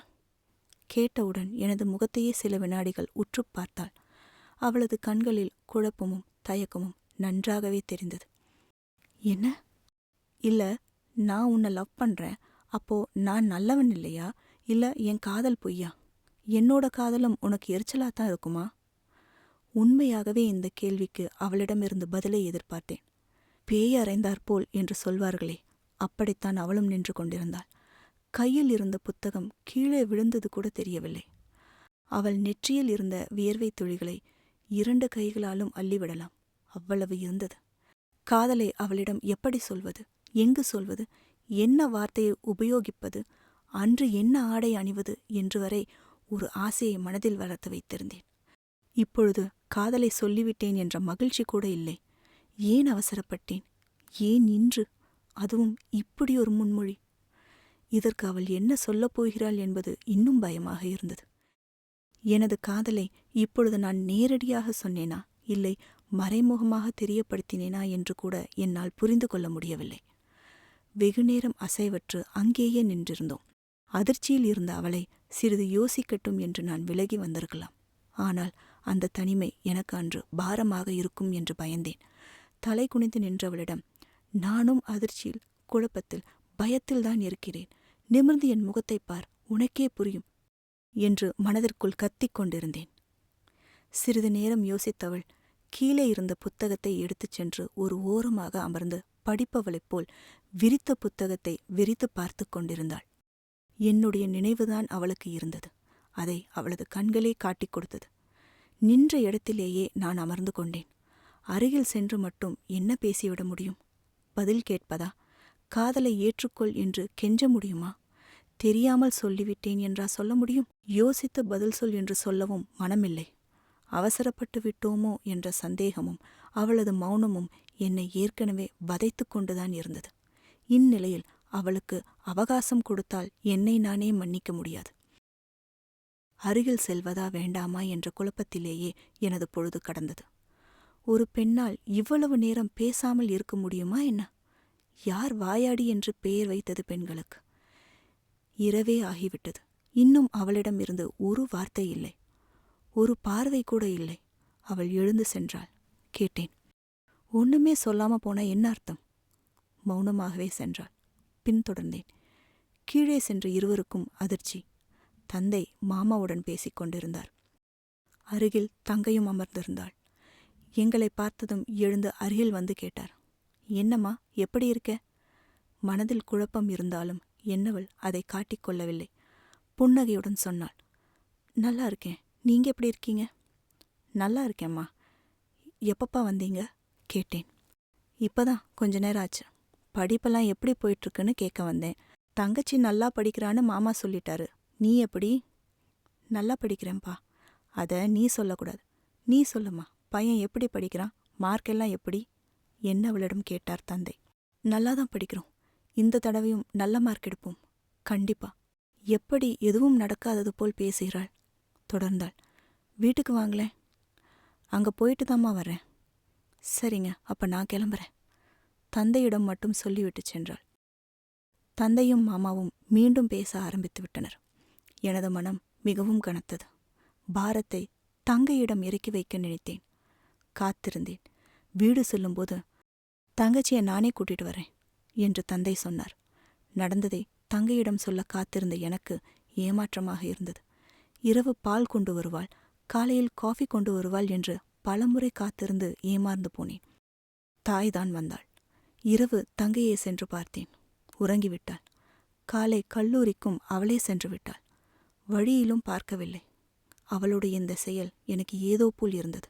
கேட்டவுடன் எனது முகத்தையே சில வினாடிகள் உற்று பார்த்தாள். அவளது கண்களில் குழப்பமும் தயக்கமும் நன்றாகவே தெரிந்தது. என்ன? இல்ல, நான் உன்னை லவ் பண்றேன். அப்போ நான் நல்லவன் இல்லையா? இல்ல என் காதல் பொய்யா? என்னோட காதலும் உனக்கு எரிச்சலாத்தான் இருக்குமா? உண்மையாகவே இந்த கேள்விக்கு அவளிடமிருந்து பதிலை எதிர்பார்த்தேன். பேய் அறைந்தாற்போல் என்று சொல்வார்களே, அப்படித்தான் அவளும் நின்று கொண்டிருந்தாள். கையில் இருந்த புத்தகம் கீழே விழுந்தது கூட தெரியவில்லை. அவள் நெற்றியில் இருந்த வியர்வை துளிகளை 2 கைகளாலும் அள்ளிவிடலாம், அவ்வளவு இருந்தது. காதலை அவளிடம் எப்படி சொல்வது, எங்கு சொல்வது, என்ன வார்த்தையை உபயோகிப்பது, அன்று என்ன ஆடை அணிவது என்று வரை ஒரு ஆசையை மனதில் வளர்த்து வைத்திருந்தேன். இப்பொழுது காதலை சொல்லிவிட்டேன் என்ற மகிழ்ச்சி கூட இல்லை. ஏன் அவசரப்பட்டேன்? ஏன் இன்று? அதுவும் இப்படி ஒரு முன்மொழி. இதற்கு அவள் என்ன சொல்லப் போகிறாள் என்பது இன்னும் பயமாக இருந்தது. எனது காதலை இப்பொழுது நான் நேரடியாக சொன்னேனா, இல்லை மறைமுகமாக தெரியப்படுத்தினேனா என்று கூட என்னால் புரிந்து கொள்ள முடியவில்லை. வெகுநேரம் அசைவற்று அங்கேயே நின்றிருந்தோம். அதிர்ச்சியில் இருந்த அவளை சிறிது யோசிக்கட்டும் என்று நான் விலகி வந்திருக்கலாம். ஆனால் அந்த தனிமை எனக்கு அன்று பாரமாக இருக்கும் என்று பயந்தேன். தலை குனிந்து நின்றவளிடம், நானும் அதிர்ச்சியில், குழப்பத்தில், பயத்தில்தான் இருக்கிறேன். நிமிர்ந்து என் முகத்தை பார், உனக்கே புரியும் என்று மனதிற்குள் கத்திக் கொண்டிருந்தேன். சிறிது நேரம் யோசித்தவள் கீழே இருந்த புத்தகத்தை எடுத்துச் சென்று ஒரு ஓரமாக அமர்ந்து படிப்பவளைப் போல் விரித்த புத்தகத்தை விரித்து பார்த்து கொண்டிருந்தாள். என்னுடைய நினைவுதான் அவளுக்கு இருந்தது. அதை அவளது கண்களே காட்டிக் கொடுத்தது. நின்ற இடத்திலேயே நான் அமர்ந்து கொண்டேன். அருகில் சென்று மட்டும் என்ன பேசிவிட முடியும்? பதில் கேட்பதா? காதலை ஏற்றுக்கொள் என்று கெஞ்ச முடியுமா? தெரியாமல் சொல்லிவிட்டேன் என்றா சொல்ல முடியும்? யோசித்து பதில் சொல் என்று சொல்லவும் மனமில்லை. அவசரப்பட்டு விட்டோமோ என்ற சந்தேகமும் அவளது மௌனமும் என்னை ஏற்கனவே வதைத்து கொண்டுதான் இருந்தது. இந்நிலையில் அவளுக்கு அவகாசம் கொடுத்தால் என்னை நானே மன்னிக்க முடியாது. அருகில் செல்வதா வேண்டாமா என்ற குழப்பத்திலேயே எனது பொழுது கடந்தது. ஒரு பெண்ணால் இவ்வளவு நேரம் பேசாமல் இருக்க முடியுமா என்ன? யார் வாயாடி என்று பெயர் வைத்தது பெண்களுக்கு? இரவே ஆகிவிட்டது. இன்னும் அவளிடமிருந்து ஒரு வார்த்தை இல்லை, ஒரு பார்வை கூட இல்லை. அவள் எழுந்து சென்றாள். கேட்டேன், ஒண்ணுமே சொல்லாம போனா என்ன அர்த்தம்? மௌனமாகவே சென்றாள். பின்தொடர்ந்தேன். கீழே சென்று இருவருக்கும் அதிர்ச்சி. தந்தை மாமாவுடன் பேசிக் கொண்டிருந்தார். அருகில் தங்கையும் அமர்ந்திருந்தாள். எங்களை பார்த்ததும் எழுந்து அருகில் வந்து கேட்டார், என்னம்மா, எப்படி இருக்க? மனதில் குழப்பம் இருந்தாலும் என்னவள் அதை காட்டிக்கொள்ளவில்லை. புன்னகையுடன் சொன்னாள், நல்லா இருக்கேன். நீங்க எப்படி இருக்கீங்க? நல்லா இருக்கேம்மா. எப்பப்பா வந்தீங்க? கேட்டேன். இப்பதான் கொஞ்ச நேரம் ஆச்சு. படிப்பெல்லாம் எப்படி போயிட்டுருக்குன்னு கேட்க வந்தேன். தங்கச்சி நல்லா படிக்கிறான்னு மாமா சொல்லிட்டாரு. நீ எப்படி? நல்லா படிக்கிறேன்ப்பா. அதை நீ சொல்லக்கூடாது. நீ சொல்லுமா, பையன் எப்படி படிக்கிறான்? மார்க்கெல்லாம் எப்படி? என்ன அவளிடம் கேட்டார் தந்தை. நல்லாதான் படிக்கிறோம். இந்த தடவையும் நல்ல மார்க் எடுப்போம். கண்டிப்பா. எப்படி எதுவும் நடக்காதது போல் பேசுகிறாள். தொடர்ந்தாள். வீட்டுக்கு வாங்களேன். அங்க போயிட்டு தாம்மா வரேன். சரிங்க, அப்ப நான் கிளம்புறேன். தந்தையிடம் மட்டும் சொல்லிவிட்டு சென்றாள். தந்தையும் மாமாவும் மீண்டும் பேச ஆரம்பித்து விட்டனர். எனது மனம் மிகவும் கனத்தது. பாரத்தை தங்கையிடம் இறக்கி வைக்க நினைத்தேன். காத்திருந்தேன். வீடு செல்லும்போது, தங்கச்சியை நானே கூட்டிட்டு வரேன் என்று தந்தை சொன்னார். நடந்ததை தங்கையிடம் சொல்ல காத்திருந்த எனக்கு ஏமாற்றமாக இருந்தது. இரவு பால் கொண்டு வருவாள், காலையில் காஃபி கொண்டு வருவாள் என்று பலமுறை காத்திருந்து ஏமாந்து போனேன். தாய்தான் வந்தாள். இரவு தங்கையை சென்று பார்த்தேன். உறங்கிவிட்டாள். காலை கல்லூரிக்கும் அவளே சென்று விட்டாள். வழியிலும் பார்க்கவில்லை. அவளுடைய இந்த செயல் எனக்கு ஏதோ போல் இருந்தது.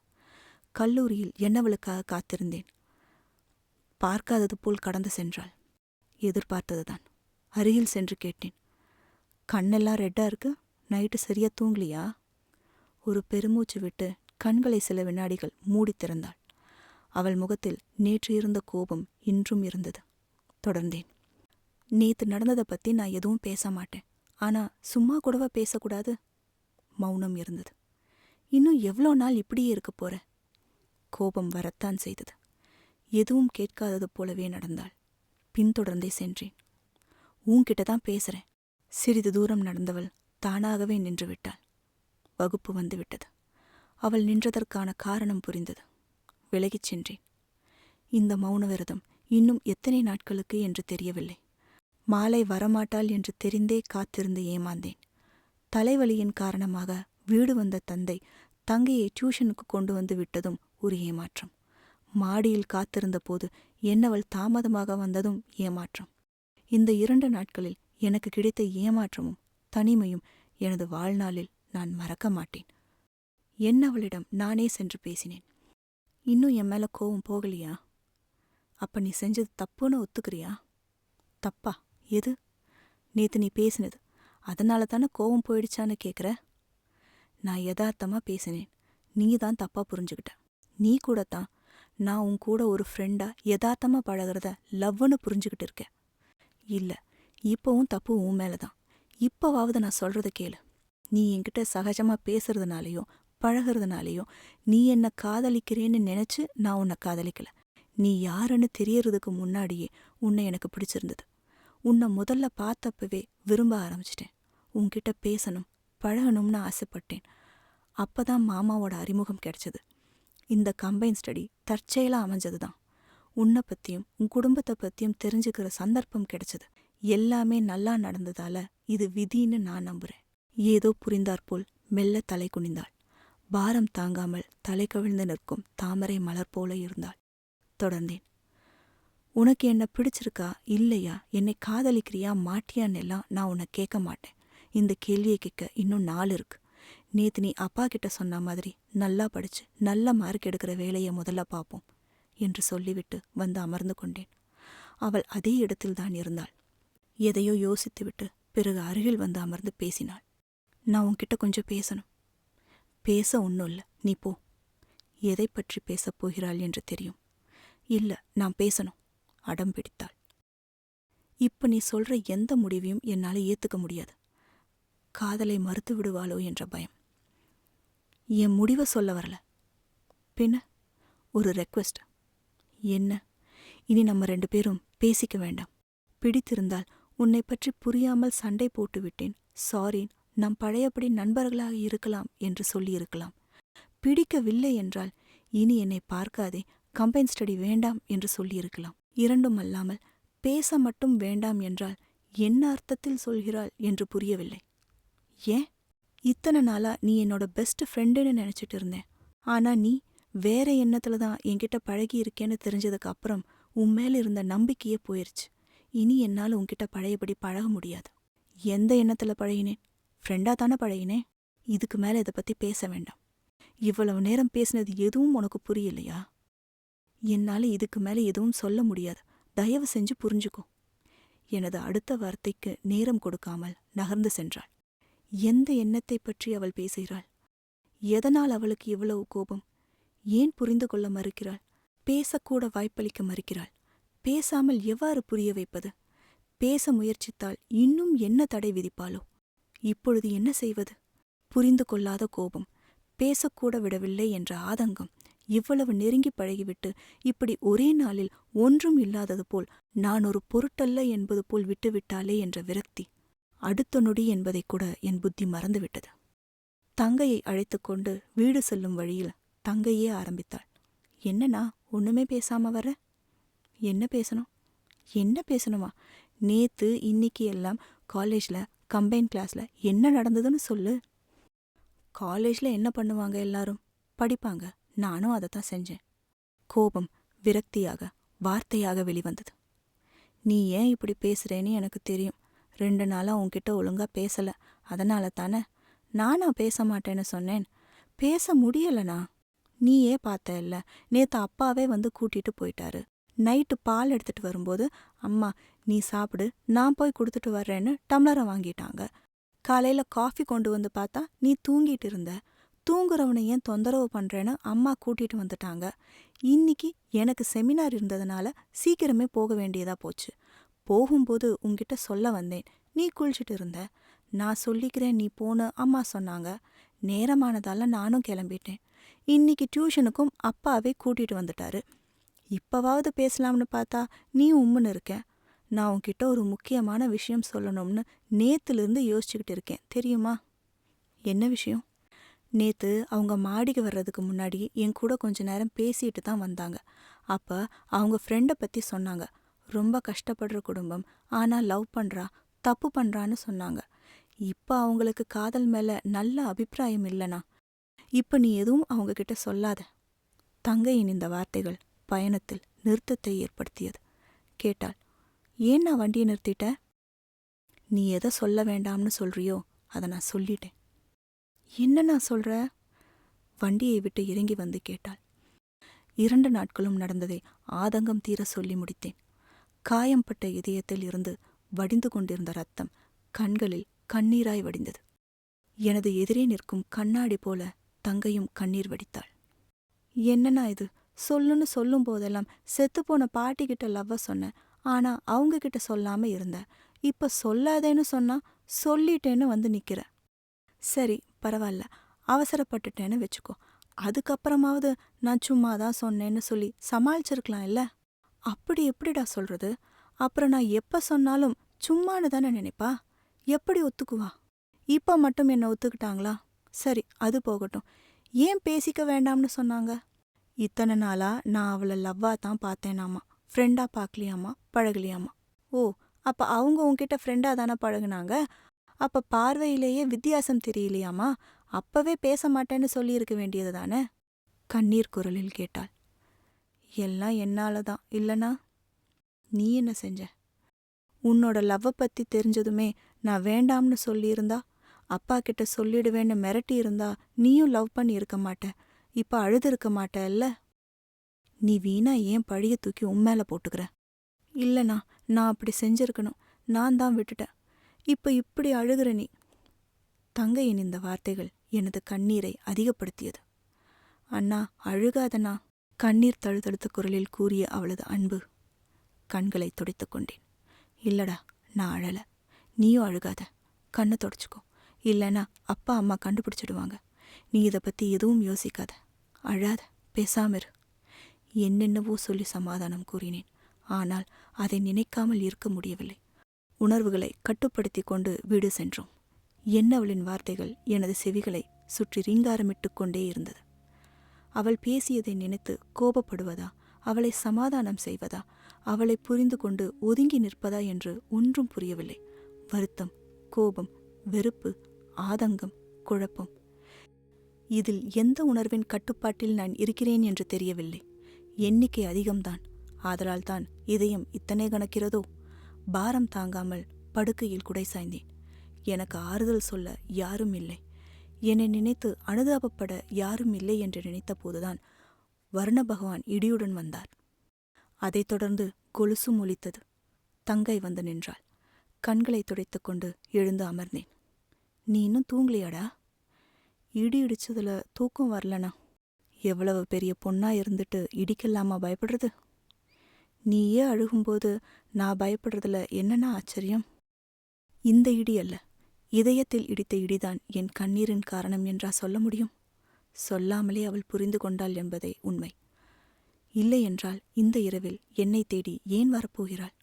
கல்லூரியில் என்னவளுக்காக காத்திருந்தேன். பார்க்காதது போல் கடந்து சென்றாள். எதிர்பார்த்ததுதான். அருகில் சென்று கேட்டேன், கண்ணெல்லாம் ரெட்டா இருக்கு, நைட்டு சரியா தூங்கலியா? ஒரு பெருமூச்சு விட்டு கண்களை சில வினாடிகள் மூடி திறந்தாள். அவள் முகத்தில் நேற்று இருந்த கோபம் இன்றும் இருந்தது. தொடர்ந்தேன். நேத்து நடந்ததை பத்தி நான் எதுவும் பேச மாட்டேன். ஆனா சும்மா கூடவா பேசக்கூடாது? மௌனம் இருந்தது. இன்னும் எவ்வளோ நாள் இப்படியே இருக்க போற? கோபம் வரத்தான் செய்தது. எதுவும் கேட்காதது போலவே நடந்தாள். பின்தொடர்ந்தே சென்றேன். உன்கிட்ட தான் பேசுறேன். சிறிது தூரம் நடந்தவள் தானாகவே நின்று விட்டாள். வகுப்பு வந்துவிட்டது. அவள் நின்றதற்கான காரணம் புரிந்தது. விலகிச் சென்றேன். இந்த மௌன விரதம் இன்னும் எத்தனை நாட்களுக்கு என்று தெரியவில்லை. மாலை வரமாட்டாள் என்று தெரிந்தே காத்திருந்து ஏமாந்தேன். தலைவலியின் காரணமாக வீடு வந்த தந்தை தங்கையை டியூஷனுக்கு கொண்டு வந்து விட்டதும் ஒரு ஏமாற்றம். மாடியில் காத்திருந்த போது என்னவள் தாமதமாக வந்ததும் ஏமாற்றம். இந்த 2 நாட்களில் எனக்கு கிடைத்த ஏமாற்றமும் தனிமையும் எனது வாழ்நாளில் நான் மறக்க மாட்டேன். என்னவளிடம் நானே சென்று பேசினேன். இன்னும் என் மேல கோவம் போகலையா? அப்ப நீ செஞ்சது தப்புன்னு ஒத்துக்கிறியா? தப்பா? எது? நேத்து நீ பேசினது. அதனால தானே கோவம் போயிடுச்சான்னு கேட்குற? நான் யதார்த்தமா பேசினேன். நீ தான் தப்பா புரிஞ்சுக்கிட்ட. நீ கூடத்தான் நான் உன் கூட ஒரு ஃப்ரெண்டா யதார்த்தமா பழகிறத லவ்வுன்னு புரிஞ்சுக்கிட்டு இருக்கேன். இல்ல, இப்பவும் தப்பு உன் மேலதான். இப்பவாவது நான் சொல்றத கேளு. நீ என்கிட்ட சகஜமா பேசுறதுனாலையும் பழகிறதுனாலையும் நீ என்ன காதலிக்கிறேன்னு நினைச்சு நான் உன்னை காதலிக்கல. நீ யாருன்னு தெரியறதுக்கு முன்னாடியே உன்னை எனக்கு பிடிச்சிருந்தது. உன்னை முதல்ல பார்த்தப்பவே விரும்ப ஆரம்பிச்சிட்டேன். உன்கிட்ட பேசணும் பழகணும்னு ஆசைப்பட்டேன். அப்பதான் மாமாவோட அறிமுகம் கிடைச்சது. இந்த கம்பைன் ஸ்டடி தற்செயலா அமைஞ்சதுதான். உன்னை பத்தியும் உன் குடும்பத்தை பத்தியும் தெரிஞ்சுக்கிற சந்தர்ப்பம் கிடைச்சது. எல்லாமே நல்லா நடந்ததால இது விதின்னு நான் நம்புறேன். ஏதோ புரிந்தாற்போல் மெல்ல தலை குனிந்தாள். பாரம் தாங்காமல் தலை கவிழ்ந்து நிற்கும் தாமரை மலர் போல இருந்தாள். தொடர்ந்தேன். உனக்கு என்ன பிடிச்சிருக்கா இல்லையா, என்னை காதலிக்கிறியா மாட்டியான்னெல்லாம் நான் உன்னை கேட்க மாட்டேன். இந்த கேள்வியை கேட்க இன்னும் நாள் இருக்கு. நேத்து நீ அப்பா கிட்ட சொன்ன மாதிரி நல்லா படிச்சு நல்ல மார்க் எடுக்கிற வேலையை முதல்ல பார்ப்போம் என்று சொல்லிவிட்டு வந்து அமர்ந்து கொண்டேன். அவள் அதே இடத்தில்தான் இருந்தாள். எதையோ யோசித்துவிட்டு பிறகு அருகில் வந்து அமர்ந்து பேசினாள். நான் உன்கிட்ட கொஞ்சம் பேசணும். பேச ஒன்றும் இல்லை, நீ போ. எதை பற்றி பேசப் போகிறாள் என்று தெரியும். இல்ல, நான் பேசணும், அடம் பிடித்தாள். இப்ப நீ சொல்ற எந்த முடிவையும் என்னால ஏத்துக்க முடியாது. காதலை மறுத்து விடுவாளோ என்ற பயம். என் முடிவை சொல்ல வரல. பின்ன ஒரு ரெக்வெஸ்ட். என்ன? இனி நம்ம 2 பேரும் பேசிக்க வேண்டாம். பிடித்திருந்தால் உன்னை பற்றி புரியாமல் சண்டை போட்டு விட்டேன், சாரி, நாம் பழையபடி நண்பர்களாக இருக்கலாம் என்று சொல்லியிருக்கலாம். பிடிக்கவில்லை என்றால் இனி என்னை பார்க்காதே, கம்பைன் ஸ்டடி வேண்டாம் என்று சொல்லியிருக்கலாம். இரண்டும் அல்லாமல் பேச மட்டும் வேண்டாம் என்றால் என்ன அர்த்தத்தில் சொல்கிறாள் என்று புரியவில்லை. ஏன்? இத்தனை நாளா நீ என்னோட பெஸ்ட் ஃப்ரெண்டுன்னு நினைச்சிட்டு இருந்தேன். ஆனா நீ வேற எண்ணத்துல தான் என்கிட்ட பழகி இருக்கேன்னு தெரிஞ்சதுக்கு அப்புறம் உன் மேல இருந்த நம்பிக்கையே போயிருச்சு. இனி என்னால உன்கிட்ட பழையபடி பழக முடியாது. எந்த எண்ணத்துல பழகினேன்? ஃப்ரெண்டா தானே பழகினேன். இதுக்கு மேல இதை பத்தி பேச வேண்டாம். இவ்வளவு நேரம் பேசினது எதுவும் உனக்கு புரியலையா? என்னால இதுக்கு மேல எதுவும் சொல்ல முடியாது. தயவு செஞ்சு புரிஞ்சுக்கோ. எனது அடுத்த வார்த்தைக்கு நேரம் கொடுக்காமல் நகர்ந்து சென்றாள். எந்த எண்ணத்தை பற்றி அவள் பேசுகிறாள்? எதனால் அவளுக்கு இவ்வளவு கோபம்? ஏன் புரிந்து கொள்ள மறுக்கிறாள்? பேசக்கூட வாய்ப்பளிக்க மறுக்கிறாள். பேசாமல் எவ்வாறு புரிய வைப்பது? பேச முயற்சித்தால் இன்னும் என்ன தடை விதிப்பாளோ? இப்பொழுது என்ன செய்வது? புரிந்து கொள்ளாத கோபம், பேசக்கூட விடவில்லை என்ற ஆதங்கம், இவ்வளவு நெருங்கி பழகிவிட்டு இப்படி ஒரே நாளில் ஒன்றும் இல்லாதது போல் நான் ஒரு பொருட்டல்ல என்பது போல் விட்டுவிட்டாளே என்ற விரக்தி. அடுத்த நொடி என்பதை கூட என் புத்தி மறந்துவிட்டது. தங்கையை அழைத்துக்கொண்டு வீடு செல்லும் வழியில் தங்கையே ஆரம்பித்தாள். என்னண்ணா ஒண்ணுமே பேசாம வர? என்ன பேசணும்? என்ன பேசணுமா? நேத்து இன்னைக்கு எல்லாம் காலேஜ்ல கம்பைன் கிளாஸ்ல என்ன நடந்ததுன்னு சொல்லு. காலேஜ்ல என்ன பண்ணுவாங்க எல்லாரும்? படிப்பாங்க. நானும் அதைத்தான் செஞ்சேன். கோபம் விரக்தியாக வார்த்தையாக வெளிவந்தது. நீ ஏன் இப்படி பேசுறேன்னு எனக்கு தெரியும். 2 நாளா உன்கிட்ட ஒழுங்கா பேசல, அதனால தானே. நானா பேச மாட்டேன்னு சொன்னேன்? பேச முடியலனா? நீயே பார்த்த இல்ல, நேத்து அப்பாவே வந்து கூட்டிட்டு போயிட்டாரு. நைட்டு பால் எடுத்துட்டு வரும்போது அம்மா நீ சாப்பிடு, நான் போய் கொடுத்துட்டு வர்றேன்னு டம்ளரை வாங்கிட்டாங்க. காலையில காஃபி கொண்டு வந்து பார்த்தா நீ தூங்கிட்டு இருந்த. தூங்குறவனை ஏன் தொந்தரவு பண்றேன்னு அம்மா கூட்டிட்டு வந்துட்டாங்க. இன்னைக்கு எனக்கு செமினார் இருந்ததுனால சீக்கிரமே போக வேண்டியதா போச்சு. போகும்போது உன்கிட்ட சொல்ல வந்தேன், நீ குளிச்சுட்டு இருந்த. நான் சொல்லிக்கிறேன் நீ போன்னு அம்மா சொன்னாங்க. நேரமானதால நானும் கிளம்பிட்டேன். இன்னைக்கு டியூஷனுக்கும் அப்பாவே கூட்டிட்டு வந்துட்டாரு. இப்பவாவது பேசலாம்னு பார்த்தா நீ உம்முன்னு இருக்க. நான் உன்கிட்ட ஒரு முக்கியமான விஷயம் சொல்லணும்னு நேத்துலேருந்து யோசிச்சுக்கிட்டு இருக்கேன், தெரியுமா? என்ன விஷயம்? நேத்து அவங்க மாடிக்கு வர்றதுக்கு முன்னாடி என் கூட கொஞ்ச நேரம் பேசிட்டு தான் வந்தாங்க. அப்ப அவங்க ஃப்ரெண்டை பத்தி சொன்னாங்க. ரொம்ப கஷ்டப்படுற குடும்பம், ஆனா லவ் பண்றா, தப்பு பண்றான்னு சொன்னாங்க. இப்ப அவங்களுக்கு காதல் மேல நல்ல அபிப்பிராயம் இல்லனா. இப்ப நீ எதுவும் அவங்க கிட்ட சொல்லாத. தங்கையின் இந்த வார்த்தைகள் பயணத்தில் நிறுத்தத்தை ஏற்படுத்தியது. கேட்டாள், ஏன் நான் வண்டியை நிறுத்திட்ட? நீ எதை சொல்ல வேண்டாம்னு சொல்றியோ அதை நான் சொல்லிட்டேன். என்ன நான் சொல்ற? வண்டியை விட்டு இறங்கி வந்து கேட்டாள். 2 நாட்களும் நடந்ததை ஆதங்கம் தீர சொல்லி முடித்தேன். காயம்பட்ட இதயத்தில் இருந்து வடிந்து கொண்டிருந்த ரத்தம் கண்களில் கண்ணீராய் வடிந்தது. எனது எதிரே நிற்கும் கண்ணாடி போல தங்கையும் கண்ணீர் வடித்தாள். என்னண்ணா இது? சொல்லுன்னு சொல்லும் போதெல்லாம் செத்துப்போன பாட்டிக்கிட்ட லவ்வ சொன்னேன். ஆனா அவங்க கிட்ட சொல்லாம இருந்த. இப்ப சொல்லாதேன்னு சொன்னா சொல்லிட்டேன்னு வந்து நிக்கிற. சரி பரவாயில்ல, அவசரப்பட்டுட்டேன்னு வச்சுக்கோ. அதுக்கப்புறமாவது நான் சும்மாதான் சொன்னேன்னு சொல்லி சமாளிச்சிருக்கலாம் இல்ல? அப்படி எப்படிடா சொல்றது? அப்புறம் நான் எப்ப சொன்னாலும் சும்மானு தானே நினைப்பா? எப்படி ஒத்துக்குவா? இப்ப மட்டும் என்ன ஒத்துக்கிட்டாங்களா? சரி, அது போகட்டும். ஏன் பேசிக்க வேண்டாம்னு சொன்னாங்க? இத்தனை நாளா நான் அவளை லவ்வா தான் பார்த்தேனாமா, ஃப்ரெண்டா பார்க்கலையாமா, பழகலையாமா. ஓ, அப்ப அவங்க உன்கிட்ட ஃப்ரெண்டா தானே பழகுனாங்க? அப்ப பார்வையிலேயே வித்தியாசம் தெரியலையாமா? அப்பவே பேச மாட்டேன்னு சொல்லியிருக்க வேண்டியது தானே? கண்ணீர் குரலில் கேட்டாள். எல்லாம் என்னாலதான் இல்லனா? நீ என்ன செஞ்ச? உன்னோட லவ்வை பத்தி தெரிஞ்சதுமே நான் வேண்டாம்னு சொல்லியிருந்தா, அப்பா கிட்ட சொல்லிடுவேன்னு மிரட்டி இருந்தா நீயும் லவ் பண்ணி இருக்க மாட்ட. இப்ப அழுதுருக்க மாட்ட இல்ல? நீ வீணா ஏன் பழிய தூக்கி உம்மேல போட்டுக்கிற? இல்லனா, நான் அப்படி செஞ்சிருக்கணும். நான் தான் விட்டுட்டேன். இப்ப இப்படி அழுகிற நீ. தங்கையின் இந்த வார்த்தைகள் எனது கண்ணீரை அதிகப்படுத்தியது. அண்ணா, அழுகாதண்ணா, கண்ணீர் தழுதழுத்த குரலில் கூறிய அவளது அன்பு. கண்களை துடைத்துக் கொண்டேன். இல்லடா, நான் அழல. நீயும் அழுகாத. கண்ணை தொடச்சிக்கோ. இல்லைன்னா அப்பா அம்மா கண்டுபிடிச்சிடுவாங்க. நீ இதை பற்றி எதுவும் யோசிக்காத. அழாத, பேசாம இரு. என்னென்னவோ சொல்லி சமாதானம் கூறினேன். ஆனால் அதை நினைக்காமல் இருக்க முடியவில்லை. உணர்வுகளை கட்டுப்படுத்தி கொண்டு வீடு சென்றோம். என்னவளின் வார்த்தைகள் எனது செவிகளை சுற்றி ரீங்காரமிட்டு கொண்டே இருந்தது. அவள் பேசியதை நினைத்து கோபப்படுவதா, அவளை சமாதானம் செய்வதா, அவளை புரிந்து கொண்டு ஒதுங்கி நிற்பதா என்று ஒன்றும் புரியவில்லை. வருத்தம், கோபம், வெறுப்பு, ஆதங்கம், குழப்பம். இதில் எந்த உணர்வின் கட்டுப்பாட்டில் நான் இருக்கிறேன் என்று தெரியவில்லை. எண்ணிக்கை அதிகம்தான். ஆதலால் தான் இதயம் இத்தனை கணக்கிறதோ? பாரம் தாங்காமல் படுக்கையில் குடை சாய்ந்தேன். எனக்கு ஆறுதல் சொல்ல யாரும் இல்லை. என்னை நினைத்து அனுதாபப்பட யாரும் இல்லை என்று நினைத்த போதுதான் வர்ண பகவான் இடியுடன் வந்தார். அதைத் தொடர்ந்து கொலுசும் ஒலித்தது. தங்கை வந்து நின்றாள். கண்களை துடைத்துக் கொண்டு எழுந்து அமர்ந்தேன். நீ இன்னும் தூங்கலையாடா? இடி இடிச்சதுல தூக்கம் வரலனா? எவ்வளவு பெரிய பொண்ணா இருந்துட்டு இடிக்கலாமா பயப்படுறது? நீயே அழுகும்போது நான் பயப்படுறதுல என்னன்னா ஆச்சரியம்? இந்த இடி அல்ல, இதயத்தில் இடித்த இடிதான் என் கண்ணீரின் காரணம் என்றா சொல்ல முடியும்? சொல்லாமலே அவள் புரிந்து கொண்டாள் என்பதே உண்மை. இல்லை என்றால் இந்த இரவில் என்னை தேடி ஏன் வரப்போகிறாள்?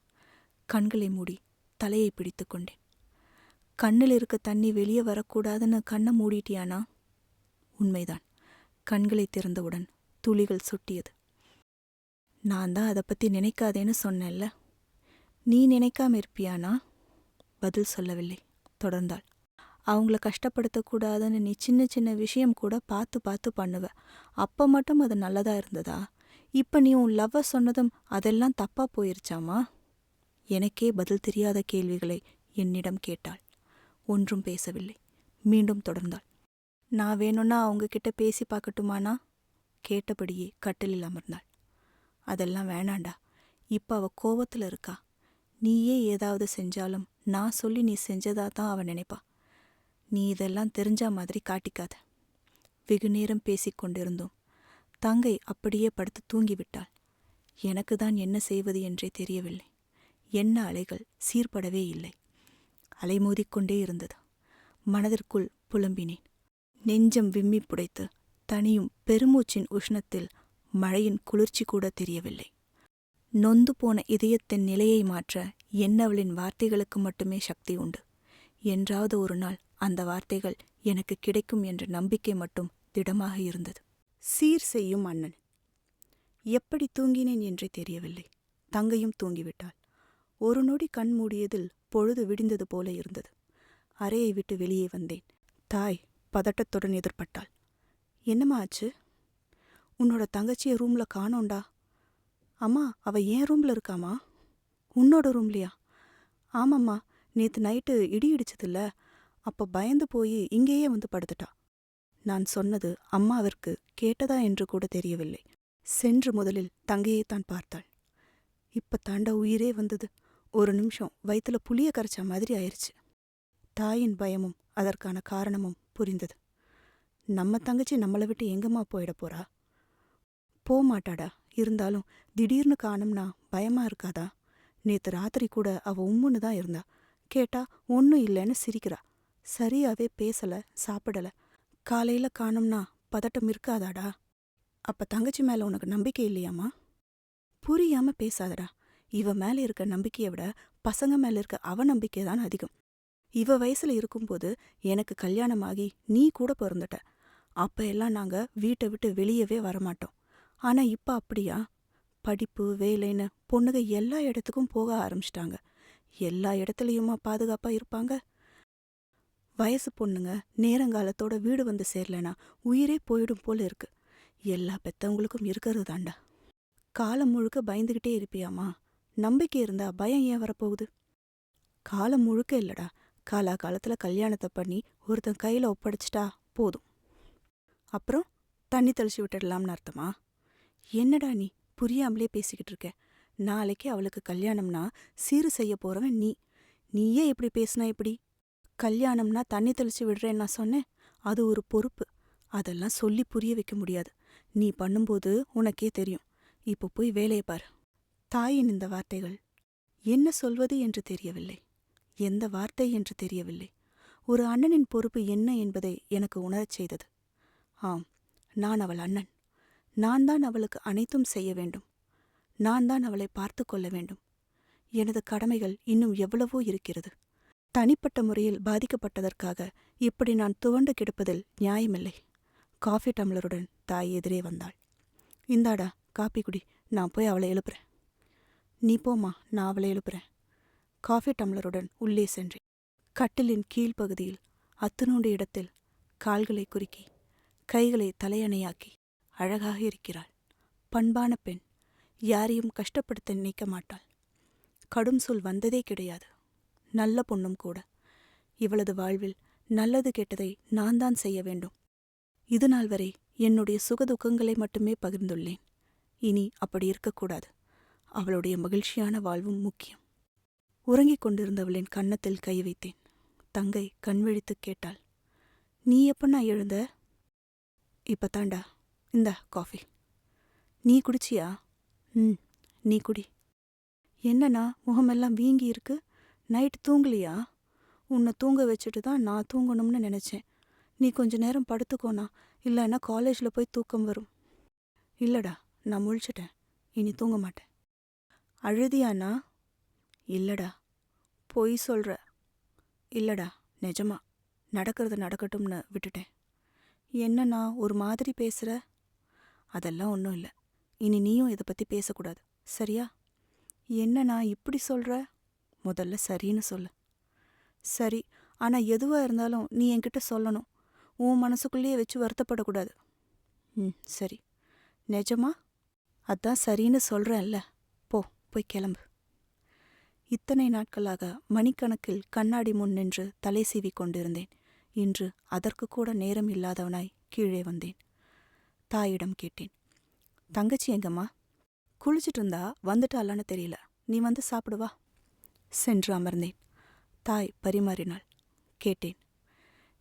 கண்களை மூடி தலையை பிடித்து கொண்டேன். கண்ணில் இருக்க தண்ணி வெளியே வரக்கூடாதுன்னு கண்ணை மூடிட்டியானா? உண்மைதான். கண்களை திறந்தவுடன் துளிகள் சொட்டியது. நான் தான் அதை பற்றி நினைக்காதேன்னு சொன்னேன்ல. நீ நினைக்காம இருப்பியானா? பதில் சொல்லவில்லை. தொடர்ந்தாள். அவங்கள கஷ்டப்படுத்தக்கூடாதுன்னு நீ சின்ன சின்ன விஷயம் கூட பார்த்து பார்த்து பண்ணுவ. அப்போ மட்டும் அது நல்லதா இருந்ததா? இப்போ நீ உன் லவ்வை சொன்னதும் அதெல்லாம் தப்பா போயிருச்சாமா? எனக்கே பதில் தெரியாத கேள்விகளை என்னிடம் கேட்டாள். ஒன்றும் பேசவில்லை. மீண்டும் தொடர்ந்தாள். நான் வேணும்னா அவங்க கிட்ட பேசி பார்க்கட்டுமானா? கேட்டபடியே கட்டிலில் அமர்ந்தாள். அதெல்லாம் வேணாண்டா. இப்போ அவ கோவத்தில் இருக்கா. நீயே ஏதாவது செஞ்சாலும் நான் சொல்லி நீ செஞ்சதா தான் அவ நினைப்பா. நீ இதெல்லாம் தெரிஞ்சா மாதிரி காட்டிக்காத. வெகு நேரம் பேசிக்கொண்டிருந்தோம். தங்கை அப்படியே படுத்து தூங்கிவிட்டாள். எனக்கு தான் என்ன செய்வது என்றே தெரியவில்லை. எண்ண அலைகள் சீர்படவே இல்லை. அலைமோதிக்கொண்டே இருந்தது. மனதிற்குள் புலம்பினேன். நெஞ்சம் விம்மி புடைத்து தனியும் பெருமூச்சின் உஷ்ணத்தில் மழையின் குளிர்ச்சி கூட தெரியவில்லை. நொந்து போன இதயத்தின் நிலையை மாற்ற என்னவளின் வார்த்தைகளுக்கு மட்டுமே சக்தி உண்டு. என்றாவது ஒரு நாள் அந்த வார்த்தைகள் எனக்கு கிடைக்கும் என்ற நம்பிக்கை மட்டும் திடமாக இருந்தது. சீர் செய்யும் அண்ணன். எப்படி தூங்கினேன் என்றே தெரியவில்லை. தங்கையும் தூங்கிவிட்டாள். ஒரு நொடி கண் மூடியதில் பொழுது விடிந்தது போல இருந்தது. அறையை விட்டு வெளியே வந்தேன். தாய் பதட்டத்துடன் எதிர்பட்டாள். என்னம்மா ஆச்சு? உன்னோட தங்கச்சியை ரூம்ல காணோண்டா. அம்மா, அவ ஏன் ரூம்ல இருக்காமா? உன்னோட ரூம்லையா? ஆமாம்மா, நேத்து நைட்டு இடி இடிச்சதில்ல, அப்போ பயந்து போய் இங்கேயே வந்து படுத்துட்டா. நான் சொன்னது அம்மாவிற்கு கேட்டதா என்று கூட தெரியவில்லை. சென்று முதலில் தங்கையைத்தான் பார்த்தாள். இப்ப தாண்டா உயிரே வந்தது. ஒரு நிமிஷம் வயிற்றுல புளிய கரைச்ச மாதிரி ஆயிடுச்சு. தாயின் பயமும் அதற்கான காரணமும் புரிந்தது. நம்ம தங்கச்சி நம்மளை விட்டு எங்கம்மா போயிட போறா? போமாட்டாடா. இருந்தாலும் திடீர்னு காணோம்னா பயமா இருக்காதா? நேத்து ராத்திரி கூட அவ உம்முன்னு தான் இருந்தா. கேட்டா ஒன்னும் இல்லைன்னு சிரிக்கிறா. சரியாவே பேசல, சாப்பிடல. காலையில காணோம்னா பதட்டம் இருக்காதாடா? அப்ப தங்கச்சி மேல உனக்கு நம்பிக்கை இல்லையாம்மா? புரியாம பேசாதடா. இவ மேல இருக்க நம்பிக்கையை விட பசங்க மேல இருக்க அவநம்பிக்கை தான் அதிகம். இவ வயசுல இருக்கும்போது எனக்கு கல்யாணமாகி நீ கூட பிறந்துட்ட. அப்ப எல்லாம் நாங்க வீட்டை விட்டு வெளியவே வரமாட்டோம். ஆனா இப்ப அப்படியா? படிப்பு வேலைன்னு பொண்ணுங்க எல்லா இடத்துக்கும் போக ஆரம்பிச்சிட்டாங்க. எல்லா இடத்துலயுமா பாதுகாப்பா இருப்பாங்க? வயசு பொண்ணுங்க நேரங்காலத்தோட வீடு வந்து சேரலனா உயிரே போயிடும் போல இருக்கு. எல்லா பெத்தவங்களுக்கும் இருக்கிறது தாண்டா. காலம் முழுக்க பயந்துகிட்டே இருப்பியாமா? நம்பிக்கை இருந்தா பயம் ஏன் வரப்போகுது? காலம் முழுக்க இல்லடா, காலா காலத்துல கல்யாணத்தை பண்ணி ஒருத்தன் கையில ஒப்படைச்சிட்டா போதும். அப்புறம் தண்ணி தெளிச்சு விட்டுடலாம்னு அர்த்தமா? என்னடா நீ புரியாமலே பேசிக்கிட்டு இருக்க? நாளைக்கு அவளுக்கு கல்யாணம்னா சீரு செய்ய போறவன் நீ. நீயே இப்படி பேசினா எப்படி? கல்யாணம்னா தண்ணி தெளிச்சு விடுறேன்னு நான் சொன்னேன். அது ஒரு பொறுப்பு. அதெல்லாம் சொல்லி புரிய வைக்க முடியாது. நீ பண்ணும்போது உனக்கே தெரியும். இப்போ போய் வேலையை பாரு. தாயின் இந்த வார்த்தைகள் என்ன சொல்வது என்று தெரியவில்லை. எந்த வார்த்தை என்று தெரியவில்லை. ஒரு அண்ணனின் பொறுப்பு என்ன என்பதை எனக்கு உணரச் செய்தது. ஆம், நான் அவள் அண்ணன். நான் தான் அவளுக்கு அனைத்தும் செய்ய வேண்டும். நான் தான் அவளை பார்த்து கொள்ள வேண்டும். எனது கடமைகள் இன்னும் எவ்வளவோ இருக்கிறது. தனிப்பட்ட முறையில் பாதிக்கப்பட்டதற்காக இப்படி நான் துவண்டு கிடப்பதில் நியாயமில்லை. காஃபி டம்ளருடன் தாய் எதிரே வந்தாள். இந்தாடா காப்பி குடி, நான் போய் அவளை எழுப்புறேன். நீ போமா, நான் அவளை எழுப்புறேன். காஃபி டம்ளருடன் உள்ளே சென்றேன். கட்டிலின் கீழ்ப்பகுதியில் அத்தனோண்டு இடத்தில் கால்களை குறுக்கி கைகளை தலையணையாக்கி அழகாக இருக்கிறாள். பண்பான பெண். யாரையும் கஷ்டப்படுத்த நினைக்க மாட்டாள். கடும் சொல் வந்ததே கிடையாது. நல்ல பொண்ணும் கூட. இவளது வாழ்வில் நல்லது கெட்டதை நான் தான் செய்ய வேண்டும். இதுநாள் வரை என்னுடைய சுகதுக்கங்களை மட்டுமே பகிர்ந்துள்ளேன். இனி அப்படி இருக்கக்கூடாது. அவளுடைய மகிழ்ச்சியான வாழ்வும் முக்கியம். உறங்கிக் கொண்டிருந்தவளின் கன்னத்தில் கை வைத்தேன். தங்கை கண்விழித்து கேட்டாள், நீ எப்பண்ணா எழுந்த? இப்பத்தாண்டா. இந்தா காஃபி. நீ குடிச்சியா? நீ குடி. என்னண்ணா முகமெல்லாம் வீங்கி இருக்கு? நைட்டு தூங்கலையா? உன்னை தூங்க வச்சுட்டு தான் நான் தூங்கணும்னு நினைச்சேன். நீ கொஞ்ச நேரம் படுத்துக்கோண்ணா, இல்லைன்னா காலேஜில் போய் தூக்கம் வரும். இல்லடா, நான் முழிச்சிட்டேன். இனி தூங்க மாட்டேன். அழுதியாண்ணா? இல்லடா. பொய் சொல்ற? இல்லடா, நிஜமா. நடக்கிறது நடக்கட்டும்னு விட்டுட்டேன். என்னண்ணா ஒரு மாதிரி பேசுற? அதெல்லாம் ஒன்றும் இல்லை. இனி நீயும் இதை பற்றி பேசக்கூடாது, சரியா? என்னண்ணா இப்படி சொல்ற? முதல்ல சரின்னு சொல்லு. சரி, ஆனால் எதுவாக இருந்தாலும் நீ என்கிட்ட சொல்லணும். உன் மனசுக்குள்ளேயே வச்சு வருத்தப்படக்கூடாது. சரி. நிஜமா? அதான் சரின்னு சொல்கிறேன்ல. போய் கிளம்பு. இத்தனை நாட்களாக மணிக்கணக்கில் கண்ணாடி முன் நின்று தலை சீவி கொண்டிருந்தேன். இன்று அதற்கு கூட நேரம் இல்லாதவனாய் கீழே வந்தேன். தாயிடம் கேட்டேன், தங்கச்சி எங்கம்மா? குளிச்சிட்டு இருந்தா, வந்துட்டாளான்னு தெரியல. நீ வந்து சாப்பிடுவா. சென்று அமர்ந்தேன். தாய் பரிமாறினாள். கேட்டேன்,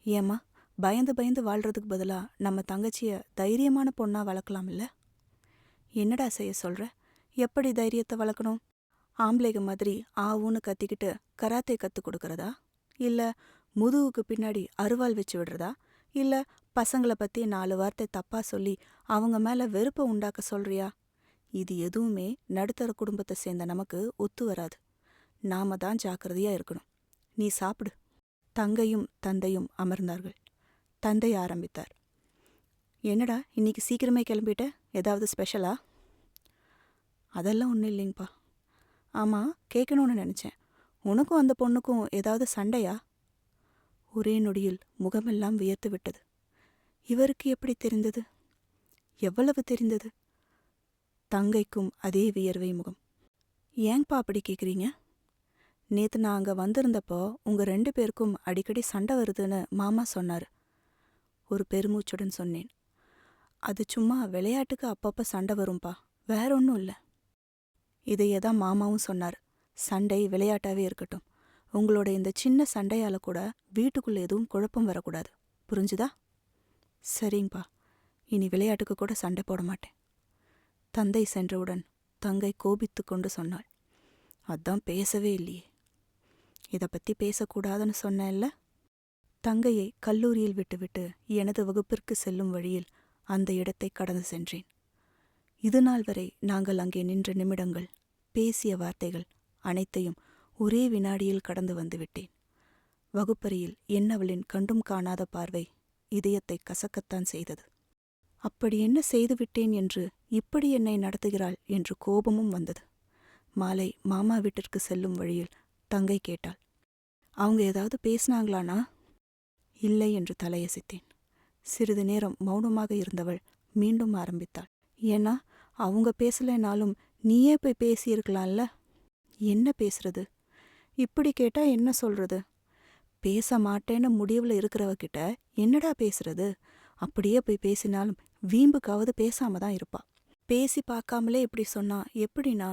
ஏம்மா பயந்து பயந்து வாழ்றதுக்கு பதிலாக நம்ம தங்கச்சிய தைரியமான பொண்ணா வளர்க்கலாம் இல்ல? என்னடா செய்ய சொல்ற? எப்படி தைரியத்தை வளர்க்கணும்? ஆம்பளைங்க மாதிரி ஆவுன்னு கத்திக்கிட்டு கராத்தே கற்றுக் கொடுக்கறதா? இல்லை முதுகுக்கு பின்னாடி அருவாள் வச்சு விடுறதா? இல்லை பசங்களை பற்றி 4 வார்த்தை தப்பாக சொல்லி அவங்க மேலே வெறுப்பை உண்டாக்க சொல்றியா? இது எதுவுமே நடுத்தர குடும்பத்தை சேர்ந்த நமக்கு ஒத்து வராது. நாம தான் ஜாக்கிரதையா இருக்கணும். நீ சாப்பிடு. தங்கையும் தந்தையும் அமர்ந்தார்கள். தந்தை ஆரம்பித்தார். என்னடா இன்னைக்கு சீக்கிரமே கிளம்பிட்ட? ஏதாவது ஸ்பெஷலா? அதெல்லாம் ஒன்றும் இல்லைங்கப்பா. ஆமாம், கேட்கணும்னு நினச்சேன். உனக்கும் அந்த பொண்ணுக்கும் ஏதாவது சண்டையா? ஒரே நொடியில் முகமெல்லாம் வியர்த்து விட்டது. இவருக்கு எப்படி தெரிந்தது? எவ்வளவு தெரிந்தது? தங்கைக்கும் அதே வியர்வை முகம். ஏங்கப்பா அப்படி கேட்குறீங்க? நேற்று நான் அங்கே வந்திருந்தப்போ உங்கள் 2 பேருக்கும் அடிக்கடி சண்டை வருதுன்னு மாமா சொன்னார். ஒரு பெருமூச்சுடன் சொன்னேன். அது சும்மா விளையாட்டுக்கு அப்பப்போ சண்டை வரும்பா, வேற ஒன்றும் இல்லை. இதையே தான் மாமாவும் சொன்னார். சண்டை விளையாட்டாவே இருக்கட்டும். உங்களோட இந்த சின்ன சண்டையால் கூட வீட்டுக்குள்ளே எதுவும் குழப்பம் வரக்கூடாது. புரிஞ்சுதா? சரிங்கப்பா, இனி விளையாட்டுக்கு கூட சண்டை போட மாட்டேன். தந்தை சென்றவுடன் தங்கை கோபித்து கொண்டு சொன்னாள். அதான் பேசவே இல்லையே. இதை பற்றி பேசக்கூடாதுன்னு சொன்னேன்ல. தங்கையை கல்லூரியில் விட்டுவிட்டு எனது வகுப்பிற்கு செல்லும் வழியில் அந்த இடத்தை கடந்து சென்றேன். இதுநாள் வரை நாங்கள் அங்கே நின்ற நிமிடங்கள், பேசிய வார்த்தைகள் அனைத்தையும் ஒரே வினாடியில் கடந்து வந்துவிட்டேன். வகுப்பறையில் என்னவளின் கண்டும் காணாத பார்வை இதயத்தை கசக்கத்தான் செய்தது. அப்படி என்ன செய்துவிட்டேன் என்று இப்படி என்னை நடத்துகிறாள் என்று கோபமும் வந்தது. மாலை மாமா வீட்டிற்கு செல்லும் வழியில் தங்கை கேட்டாள், அவங்க ஏதாவது பேசினாங்களானா? இல்லை என்று தலையசைத்தேன். சிறிது நேரம் மௌனமாக இருந்தவள் மீண்டும் ஆரம்பித்தாள். ஏன்னா அவங்க பேசலைனாலும் நீயே போய் பேசியிருக்கலாம்ல. என்ன பேசுறது? இப்படி கேட்டா என்ன சொல்றது? பேச மாட்டேன்னு முடிவில் இருக்கிறவகிட்ட என்னடா பேசுறது? அப்படியே போய் பேசினாலும் வீம்புக்காவது பேசாம தான் இருப்பா. பேசி பார்க்காமலே இப்படி சொன்னா எப்படின்னா,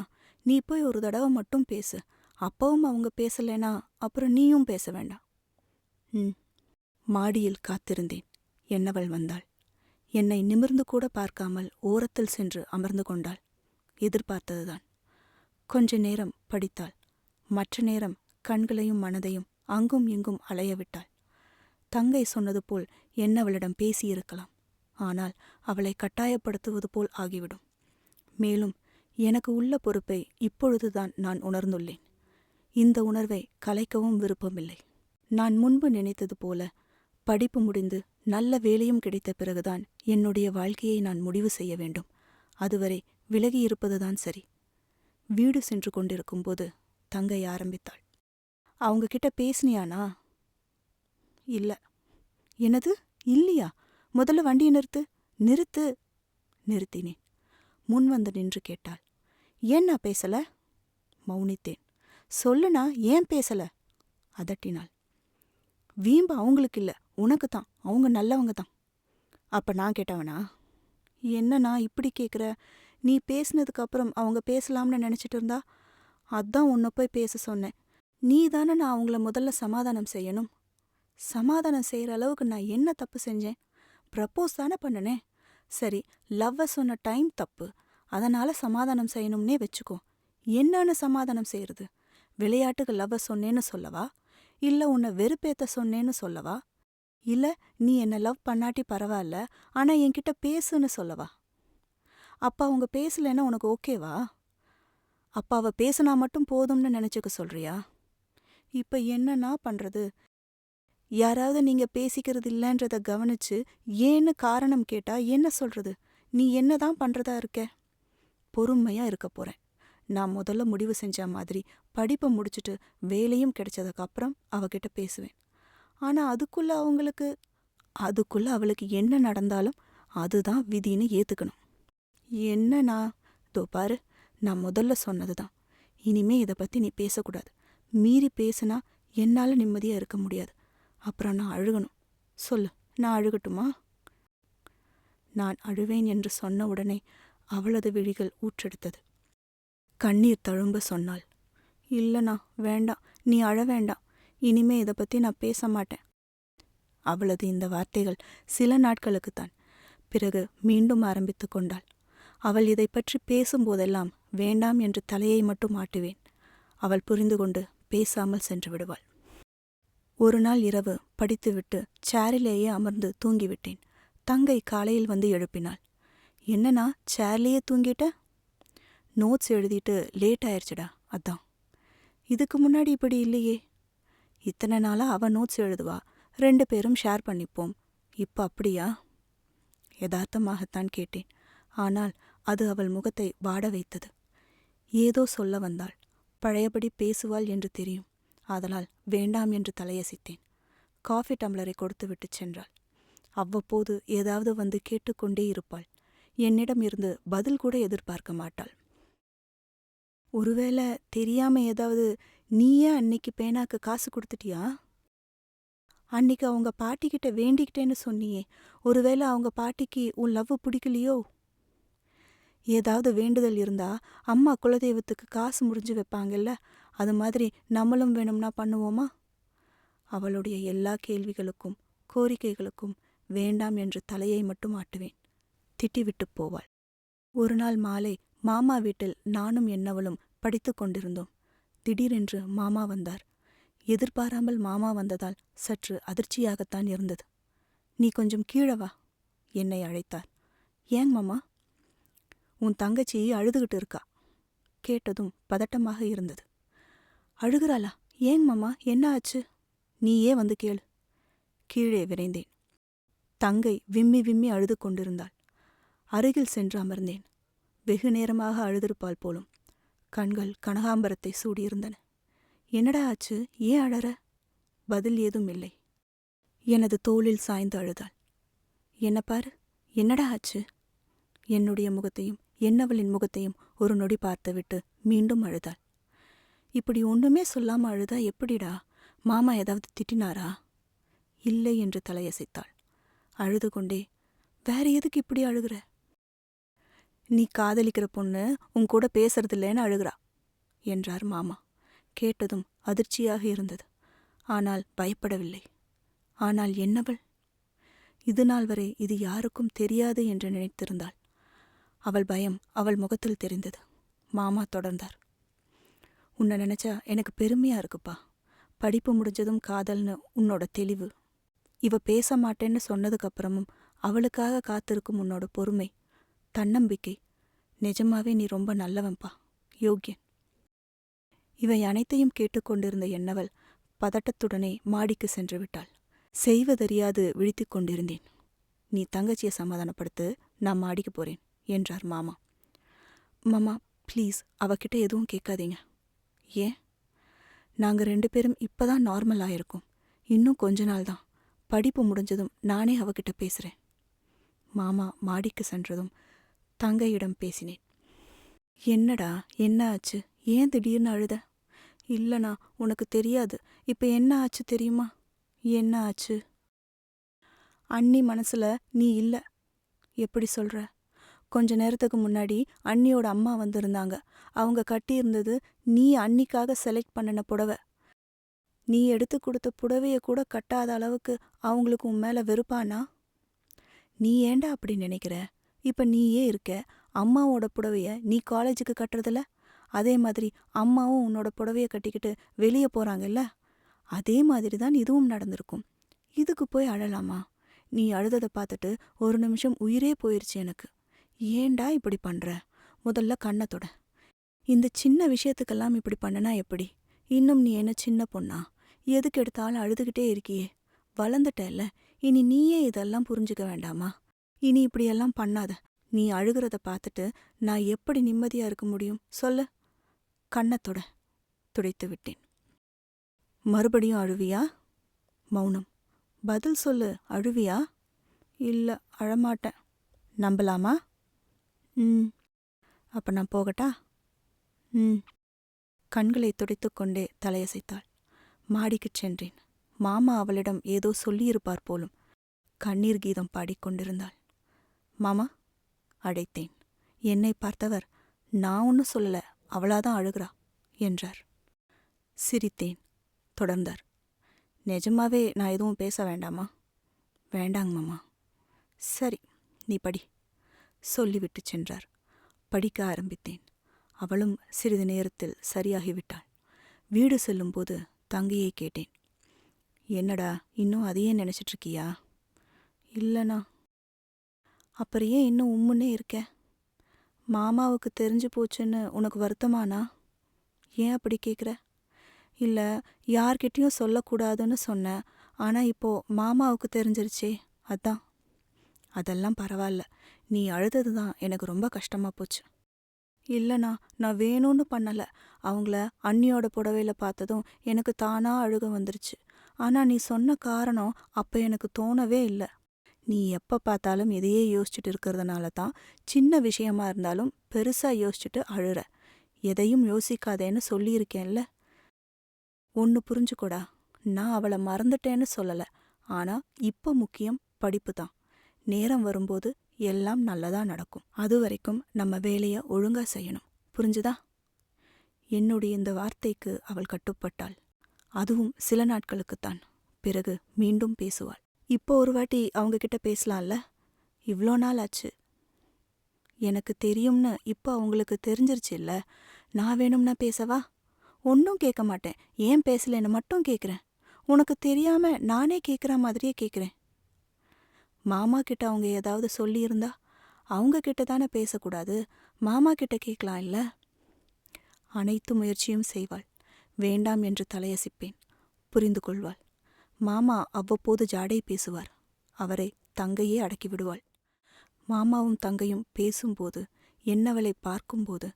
நீ போய் ஒரு தடவை மட்டும் பேசு. அப்பவும் அவங்க பேசலைனா அப்புறம் நீயும் பேச வேண்டாம். மாடியில் காத்திருந்தேன். என்னவள் வந்தாள். என்னை நிமிர்ந்து கூட பார்க்காமல் ஓரத்தில் சென்று அமர்ந்து கொண்டாள். எதிர்பார்த்ததுதான். கொஞ்ச நேரம் படித்தாள். மற்ற நேரம் கண்களையும் மனதையும் அங்கும் இங்கும் அலையவிட்டாள். தங்கை சொன்னது போல் என்னவளிடம் பேசியிருக்கலாம். ஆனால் அவளை கட்டாயப்படுத்துவது போல் ஆகிவிடும். மேலும் எனக்கு உள்ள பொறுப்பை இப்பொழுதுதான் நான் உணர்ந்துள்ளேன். இந்த உணர்வை கலைக்கவும் விருப்பமில்லை. நான் முன்பு நினைத்தது போல படிப்பு முடிந்து நல்ல வேலையும் கிடைத்த பிறகுதான் என்னுடைய வாழ்க்கையை நான் முடிவு செய்ய வேண்டும். அதுவரை விலகியிருப்பதுதான் சரி. வீடு சென்று கொண்டிருக்கும்போது தங்கை ஆரம்பித்தாள். அவங்க கிட்ட பேசினியானா? இல்ல. என்னது இல்லையா? முதல்ல வண்டியை நிறுத்து. நிறுத்து. நிறுத்தினேன். முன் வந்து நின்று கேட்டாள். ஏன்னா பேசல? மௌனித்தேன். சொல்லுனா ஏன் பேசல? அதட்டினாள். வீம்பு அவங்களுக்கு இல்ல, உனக்கு தான். அவங்க நல்லவங்க தான். அப்ப நான் கேட்டவனா? என்னண்ணா இப்படி கேட்குற? நீ பேசினதுக்கு அப்புறம் அவங்க பேசலாம்னு நினைச்சிட்டு இருந்தா அதான் உன்னை போய் பேச சொன்னேன். நீ தானே நான் அவங்கள முதல்ல சமாதானம் செய்யணும். சமாதானம் செய்யற அளவுக்கு நான் என்ன தப்பு செஞ்சேன்? ப்ரப்போஸ் தானே பண்ணினேன். சரி, லவ்வை சொன்ன டைம் தப்பு, அதனால சமாதானம் செய்யணும்னே வச்சுக்கோ. என்னன்னு சமாதானம் செய்யறது? விளையாட்டுக்கு லவ்வை சொன்னேன்னு சொல்லவா? இல்ல உன்னை வெறுப்பேத்த சொன்னேன்னு சொல்லவா? இல்ல நீ என்ன லவ் பண்ணாட்டி பரவாயில்ல, ஆனா என்கிட்ட பேசுன்னு சொல்லவா? அப்ப அவங்க பேசலைன்னா உனக்கு ஓகேவா? அப்ப அவ பேசினா மட்டும் போதும்னு நினைச்சுக்க சொல்றியா? இப்ப என்னன்னா பண்றது? யாராவது நீங்க பேசிக்கிறது இல்லன்றத கவனிச்சு ஏன்னு காரணம் கேட்டா என்ன சொல்றது? நீ என்னதான் பண்றதா இருக்க? பொறுமையா இருக்க போறேன். நான் முதல்ல முடிவு செஞ்ச மாதிரி படிப்பை முடிச்சுட்டு வேலையும் கிடைச்சதுக்கு அப்புறம் அவகிட்ட பேசுவேன். ஆனா அதுக்குள்ள அவளுக்கு என்ன நடந்தாலும் அதுதான் விதின்னு ஏத்துக்கணும். என்னண்ணா? தோ பாரு, நான் முதல்ல சொன்னதுதான். இனிமே இதை பத்தி நீ பேசக்கூடாது. மீறி பேசுனா என்னால நிம்மதியா இருக்க முடியாது. அப்புறம் நான் அழுகணும். சொல்லு, நான் அழுகட்டுமா? நான் அழுவேன் என்று சொன்ன உடனே அவளது விழிகள் ஊற்றெடுத்தது. கண்ணீர் தழும்ப சொன்னாள். இல்லண்ணா, வேண்டாம், நீ அழ வேண்டாம். இனிமே இதை பத்தி நான் பேச மாட்டேன். அவளது இந்த வார்த்தைகள் சில நாட்களுக்குத்தான். பிறகு மீண்டும் ஆரம்பித்து கொண்டாள். அவள் இதை பற்றி பேசும்போதெல்லாம் வேண்டாம் என்று தலையை மட்டும் ஆட்டுவேன். அவள் புரிந்து கொண்டு பேசாமல் சென்று விடுவாள். ஒரு நாள் இரவு படித்துவிட்டு சேரிலேயே அமர்ந்து தூங்கிவிட்டேன். தங்கை காலையில் வந்து எழுப்பினாள். என்னன்னா சேர்லேயே தூங்கிட்ட? நோட்ஸ் எழுதிட்டு லேட் ஆயிடுச்சுடா, அதான். இதுக்கு முன்னாடி இப்படி இல்லையே. இத்தனை நாளா அவ நோட்ஸ் எழுதுவா, 2 பேரும் ஷேர் பண்ணிப்போம். இப்ப அப்படியா? யதார்த்தமாகத்தான் கேட்டேன். ஆனால் அது அவள் முகத்தை வாட வைத்தது. ஏதோ சொல்ல வந்தாள். பழையபடி பேசுவாள் என்று தெரியும். ஆதலால் வேண்டாம் என்று தலையசைத்தேன். காஃபி டம்ளரை கொடுத்துவிட்டு சென்றாள். அவ்வப்போது ஏதாவது வந்து கேட்டுக்கொண்டே இருப்பாள். என்னிடம் இருந்து பதில் கூட எதிர்பார்க்க மாட்டாள். ஒருவேளை தெரியாம ஏதாவது நீயே அன்னைக்கு பேனாக்கு காசு கொடுத்துட்டியா? அன்னைக்கு அவங்க பாட்டிக்கிட்ட வேண்டிக்கிட்டேன்னு சொன்னியே, ஒருவேளை அவங்க பாட்டிக்கு உன் லவ் பிடிக்கலையோ? ஏதாவது வேண்டுதல் இருந்தா அம்மா குலதெய்வத்துக்கு காசு முடிஞ்சு வைப்பாங்கல்ல, அது மாதிரி நம்மளும் வேணும்னா பண்ணுவோமா? அவளுடைய எல்லா கேள்விகளுக்கும் கோரிக்கைகளுக்கும் வேண்டாம் என்று தலையை மட்டும் ஆட்டுவேன். திட்டிவிட்டுப் போவாள். ஒரு நாள் மாலை மாமா வீட்டில் நானும் என்னவளும் படித்துக் கொண்டிருந்தோம். திடீரென்று மாமா வந்தார். எதிர்பாராமல் மாமா வந்ததால் சற்று அதிர்ச்சியாகத்தான் இருந்தது. நீ கொஞ்சம் கீழே வா, என்னை அழைத்தார். ஏங் மாமா? உன் தங்கச்சி அழுதுகிட்டு இருக்கா. கேட்டதும் பதட்டமாக இருந்தது. அழுகிறாளா? ஏங் மாமா, என்ன ஆச்சு? நீயே வந்து கேளு. கீழே விரைந்தேன். தங்கை விம்மி விம்மி அழுது கொண்டிருந்தாள். அருகில் சென்று அமர்ந்தேன். வெகு நேரமாக அழுதிருப்பாள் போலும். கண்கள் கனகாம்பரத்தை சூடியிருந்தன. என்னடா ஆச்சு? ஏன் அழற? பதில் ஏதும் இல்லை. எனது தோளில் சாய்ந்து அழுதாள். என்ன பாரு, என்னடா ஆச்சு? என்னுடைய முகத்தையும் என்னவளின் முகத்தையும் ஒரு நொடி பார்த்துவிட்டு மீண்டும் அழுதாள். இப்படி ஒன்றுமே சொல்லாம அழுதா எப்படிடா? மாமா ஏதாவது திட்டினாரா? இல்லை என்று தலையசைத்தாள். அழுது கொண்டே, வேற எதுக்கு இப்படி அழுகிற? நீ காதலிக்கிற பொண்ணு உன் கூட பேசுறதில்லேன்னு அழுகிறா என்றார் மாமா. கேட்டதும் அதிர்ச்சியாக இருந்தது. ஆனால் பயப்படவில்லை. ஆனால் என்னவள்? இதுநாள் வரை இது யாருக்கும் தெரியாது என்று நினைத்திருந்தாள். அவள் பயம் அவள் முகத்தில் தெரிந்தது. மாமா தொடர்ந்தார். உன்னை நினைச்சா எனக்கு பெருமையா இருக்குப்பா. படிப்பு முடிஞ்சதும் காதல்னு உன்னோட தெளிவு, இவ பேச மாட்டேன்னு சொன்னதுக்கப்புறமும் அவளுக்காக காத்திருக்கும் உன்னோட பொறுமை, தன்னம்பிக்கை, நிஜமாவே நீ ரொம்ப நல்லவன்பா, யோக்கியன். இவை அனைத்தையும் கேட்டுக்கொண்டிருந்த என்னவள் பதட்டத்துடனே மாடிக்கு சென்று விட்டாள். செய்வதறியாது விழித்துக் கொண்டிருந்தேன். நீ தங்கச்சியை சமாதானப்படுத்து, நான் மாடிக்கு போறேன் என்றார் மாமா. மாமா ப்ளீஸ், அவகிட்ட எதுவும் கேட்காதீங்க. ஏன்? நாங்கள் 2 பேரும் இப்பதான் நார்மல் ஆயிருக்கோம். இன்னும் கொஞ்ச நாள் தான். படிப்பு முடிஞ்சதும் நானே அவகிட்ட பேசுறேன். மாமா மாடிக்கு சென்றதும் தங்கையிடம் பேசினேன். என்னடா, என்ன ஆச்சு? ஏன் திடீர்னு அழுத? இல்லைண்ணா, உனக்கு தெரியாது. இப்போ என்ன ஆச்சு தெரியுமா? என்ன ஆச்சு? அண்ணி மனசுல நீ இல்லை. எப்படி சொல்ற? கொஞ்ச நேரத்துக்கு முன்னாடி அண்ணியோட அம்மா வந்திருந்தாங்க. அவங்க கட்டியிருந்தது நீ அன்னிக்காக செலக்ட் பண்ணின புடவை. நீ எடுத்து கொடுத்த புடவைய கூட கட்டாத அளவுக்கு அவங்களுக்கு உன் மேல வெறுப்பானா? நீ ஏண்டா அப்படி நினைக்கிற? இப்ப நீயே இருக்க. அம்மாவோட புடவைய நீ காலேஜுக்கு கட்டுறதில்ல? அதே மாதிரி அம்மாவும் உன்னோட புடவைய கட்டிக்கிட்டு வெளியே போறாங்கல்ல? அதே மாதிரி தான் இதுவும் நடந்திருக்கும். இதுக்கு போய் அழலாமா? நீ அழுததை பார்த்துட்டு ஒரு நிமிஷம் உயிரே போயிருச்சு எனக்கு. ஏண்டா இப்படி பண்ற? முதல்ல கண்ணத்தோட. இந்த சின்ன விஷயத்துக்கெல்லாம் இப்படி பண்ணனா எப்படி? இன்னும் நீ என்ன சின்ன பொண்ணா? எதுக்கு எடுத்தாலும் அழுதுகிட்டே இருக்கியே. வளர்ந்துட்டல்ல, இனி நீயே இதெல்லாம் புரிஞ்சுக்க வேண்டாமா? இனி இப்படியெல்லாம் பண்ணாத. நீ அழுகிறத பார்த்துட்டு நான் எப்படி நிம்மதியா இருக்க முடியும் சொல்லு? கண்ணத்தோட துடைத்து விட்டேன். மறுபடியும் அழுவியா? மௌனம். பதில் சொல்லு, அழுவியா? இல்ல, அழமாட்டேன். நம்பலாமா? அப்ப நான் போகட்டா? கண்களை துடைத்துக்கொண்டே தலையசைத்தாள். மாடிக்குச் சென்றேன். மாமா அவளிடம் ஏதோ சொல்லியிருப்பார் போலும். கண்ணீர் கீதம் பாடிக்கொண்டிருந்தாள். மாமா, அழைத்தேன். என்னை பார்த்தவர், நான் ஒன்னும் சொல்லல, அவளாதான் அழுகிறா என்றார். சிரித்தேன். தொடர்ந்தார். நிஜமாவே நான் எதுவும் பேச வேண்டாமா? வேண்டாங்க மாமா. சரி, நீ படி சொல்லிவிட்டு சென்றார். படிக்க ஆரம்பித்தேன். அவளும் சிறிது நேரத்தில் சரியாகிவிட்டாள். வீடு செல்லும்போது தங்கையை கேட்டேன். என்னடா, இன்னும் அதையே நினைச்சிட்ருக்கியா? இல்லைண்ணா. அப்புறம் ஏன் இன்னும் உம்முன்னே இருக்க? மாமாவுக்கு தெரிஞ்சு போச்சுன்னு உனக்கு வருத்தமானா? ஏன் அப்படி கேட்குற? இல்லை, யார்கிட்டையும் சொல்லக்கூடாதுன்னு சொன்னேன். ஆனால் இப்போ மாமாவுக்கு தெரிஞ்சிருச்சே, அதான். அதெல்லாம் பரவாயில்ல. நீ அழுதது தான் எனக்கு ரொம்ப கஷ்டமா போச்சு. இல்லைண்ணா, நான் வேணும்னு பண்ணலை. அவங்கள அண்ணியோட புடவையில் பார்த்ததும் எனக்கு தானா அழுக வந்துருச்சு. ஆனால் நீ சொன்ன காரணம் அப்போ எனக்கு தோணவே இல்லை. நீ எப்போ பார்த்தாலும் இதையே யோசிச்சுட்டு இருக்கிறதுனால தான் சின்ன விஷயமா இருந்தாலும் பெருசாக யோசிச்சுட்டு அழுற. எதையும் யோசிக்காதேன்னு சொல்லியிருக்கேன்ல. ஒன்று புரிஞ்சுக்கூடா, நான் அவளை மறந்துட்டேன்னு சொல்லலை. ஆனால் இப்போ முக்கியம் படிப்பு தான். நேரம் வரும்போது எல்லாம் நல்லதா நடக்கும். அது வரைக்கும் நம்ம வேலையை ஒழுங்கா செய்யணும். புரிஞ்சுதா? என்னுடைய இந்த வார்த்தைக்கு அவள் கட்டுப்பட்டாள். அதுவும் சில நாட்களுக்குத்தான். பிறகு மீண்டும் பேசுவாள். இப்போ ஒரு வாட்டி அவங்க கிட்ட பேசலாம்ல? இவ்ளோ நாள் ஆச்சு. எனக்கு தெரியும்னு இப்போ அவங்களுக்கு தெரிஞ்சிருச்சுல்ல. நான் வேணும்னா பேசவா? ஒன்னும் கேட்க மாட்டேன். ஏன் பேசலன்னு மட்டும் கேட்குறேன். உனக்கு தெரியாம நானே கேட்குற மாதிரியே கேட்குறேன். மாமா கிட்ட அவங்க ஏதாவது சொல்லியிருந்தா அவங்க கிட்ட தானே பேசக்கூடாது, மாமா கிட்ட கேட்கலாம் இல்ல? அனைத்து முயற்சியும் செய்வாள். வேண்டாம் என்று தலையசிப்பேன். புரிந்து கொள்வாள். மாமா அவ்வப்போது ஜாடை பேசுவார். அவரை தங்கையே அடக்கிவிடுவாள். மாமாவும் தங்கையும் பேசும்போது, என்னவளை பார்க்கும்போது,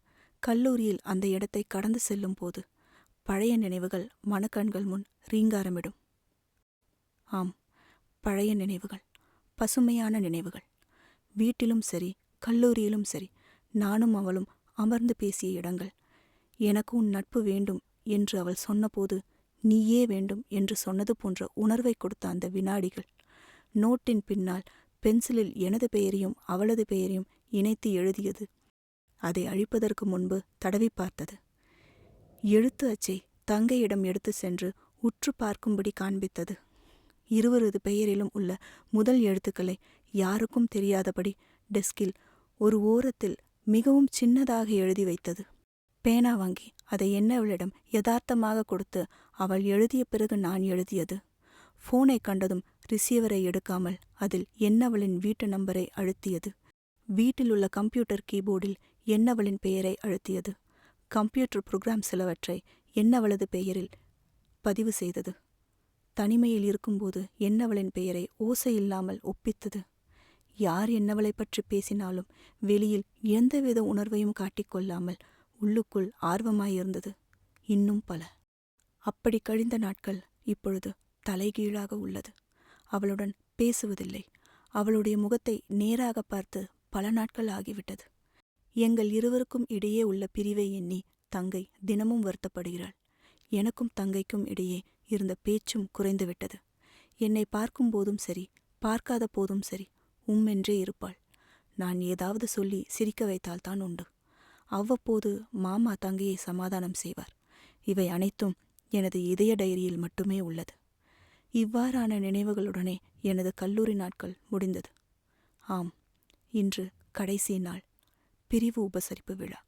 கல்லூரியில் அந்த இடத்தை கடந்து செல்லும்போது பழைய நினைவுகள் மனக்கண்கள் முன் ரீங்காரமிடும். ஆம், பழைய நினைவுகள், பசுமையான நினைவுகள். வீட்டிலும் சரி, கல்லூரியிலும் சரி, நானும் அவளும் அமர்ந்து பேசிய இடங்கள். எனக்கு உன் நட்பு வேண்டும் என்று அவள் சொன்னபோது நீயே வேண்டும் என்று சொன்னது போன்ற உணர்வை கொடுத்த அந்த வினாடிகள். நோட்டின் பின்னால் பென்சிலில் எனது பெயரையும் அவளது பெயரையும் இணைத்து எழுதியது. அதை அழிப்பதற்கு முன்பு தடவி பார்த்தது. எழுத்து அச்சை தங்கையிடம் எடுத்து சென்று உற்று பார்க்கும்படி காண்பித்தது. இருவரது பெயரிலும் உள்ள முதல் எழுத்துக்களை யாருக்கும் தெரியாதபடி டெஸ்கில் ஒரு ஓரத்தில் மிகவும் சின்னதாக எழுதி வைத்தது. பேனா வாங்கி அதை என்னவளிடம் யதார்த்தமாக கொடுத்து அவள் எழுதிய பிறகு நான் எழுதியது. போனை கண்டதும் ரிசீவரை எடுக்காமல் அதில் என்னவளின் வீட்டு நம்பரை அழுத்தியது. வீட்டில் உள்ள கம்ப்யூட்டர் கீபோர்டில் என்னவளின் பெயரை அழுத்தியது. கம்ப்யூட்டர் புரோகிராம் சிலவற்றை என்னவளது பெயரில் பதிவு செய்தது. தனிமையில் இருக்கும்போது என்னவளின் பெயரை ஓசையில்லாமல் ஒப்பித்தது. யார் என்னவளை பற்றி பேசினாலும் வெளியில் எந்தவித உணர்வையும் காட்டிக்கொள்ளாமல் உள்ளுக்குள் ஆர்வமாயிருந்தது. இன்னும் பல. அப்படி கழிந்த நாட்கள் இப்பொழுது தலைகீழாக உள்ளது. அவளுடன் பேசுவதில்லை. அவளுடைய முகத்தை நேராக பார்த்து பல நாட்கள் ஆகிவிட்டது. எங்கள் இருவருக்கும் இடையே உள்ள பிரிவை எண்ணி தங்கை தினமும் வருத்தப்படுகிறாள். எனக்கும் தங்கைக்கும் இடையே இருந்த பேச்சும் குறைந்துவிட்டது. என்னை பார்க்கும்போதும் சரி, பார்க்காத போதும் சரி, என்றே இருப்பாள். நான் ஏதாவது சொல்லி சிரிக்க வைத்தால்தான் உண்டு. அவ்வப்போது மாமா தங்கையை சமாதானம் செய்வார். இவை அனைத்தும் எனது இதய டைரியில் மட்டுமே உள்ளது. இவ்வாறான நினைவுகளுடனே எனது கல்லூரி நாட்கள் முடிந்தது. ஆம், இன்று கடைசி நாள், பிரிவு உபசரிப்பு விழா.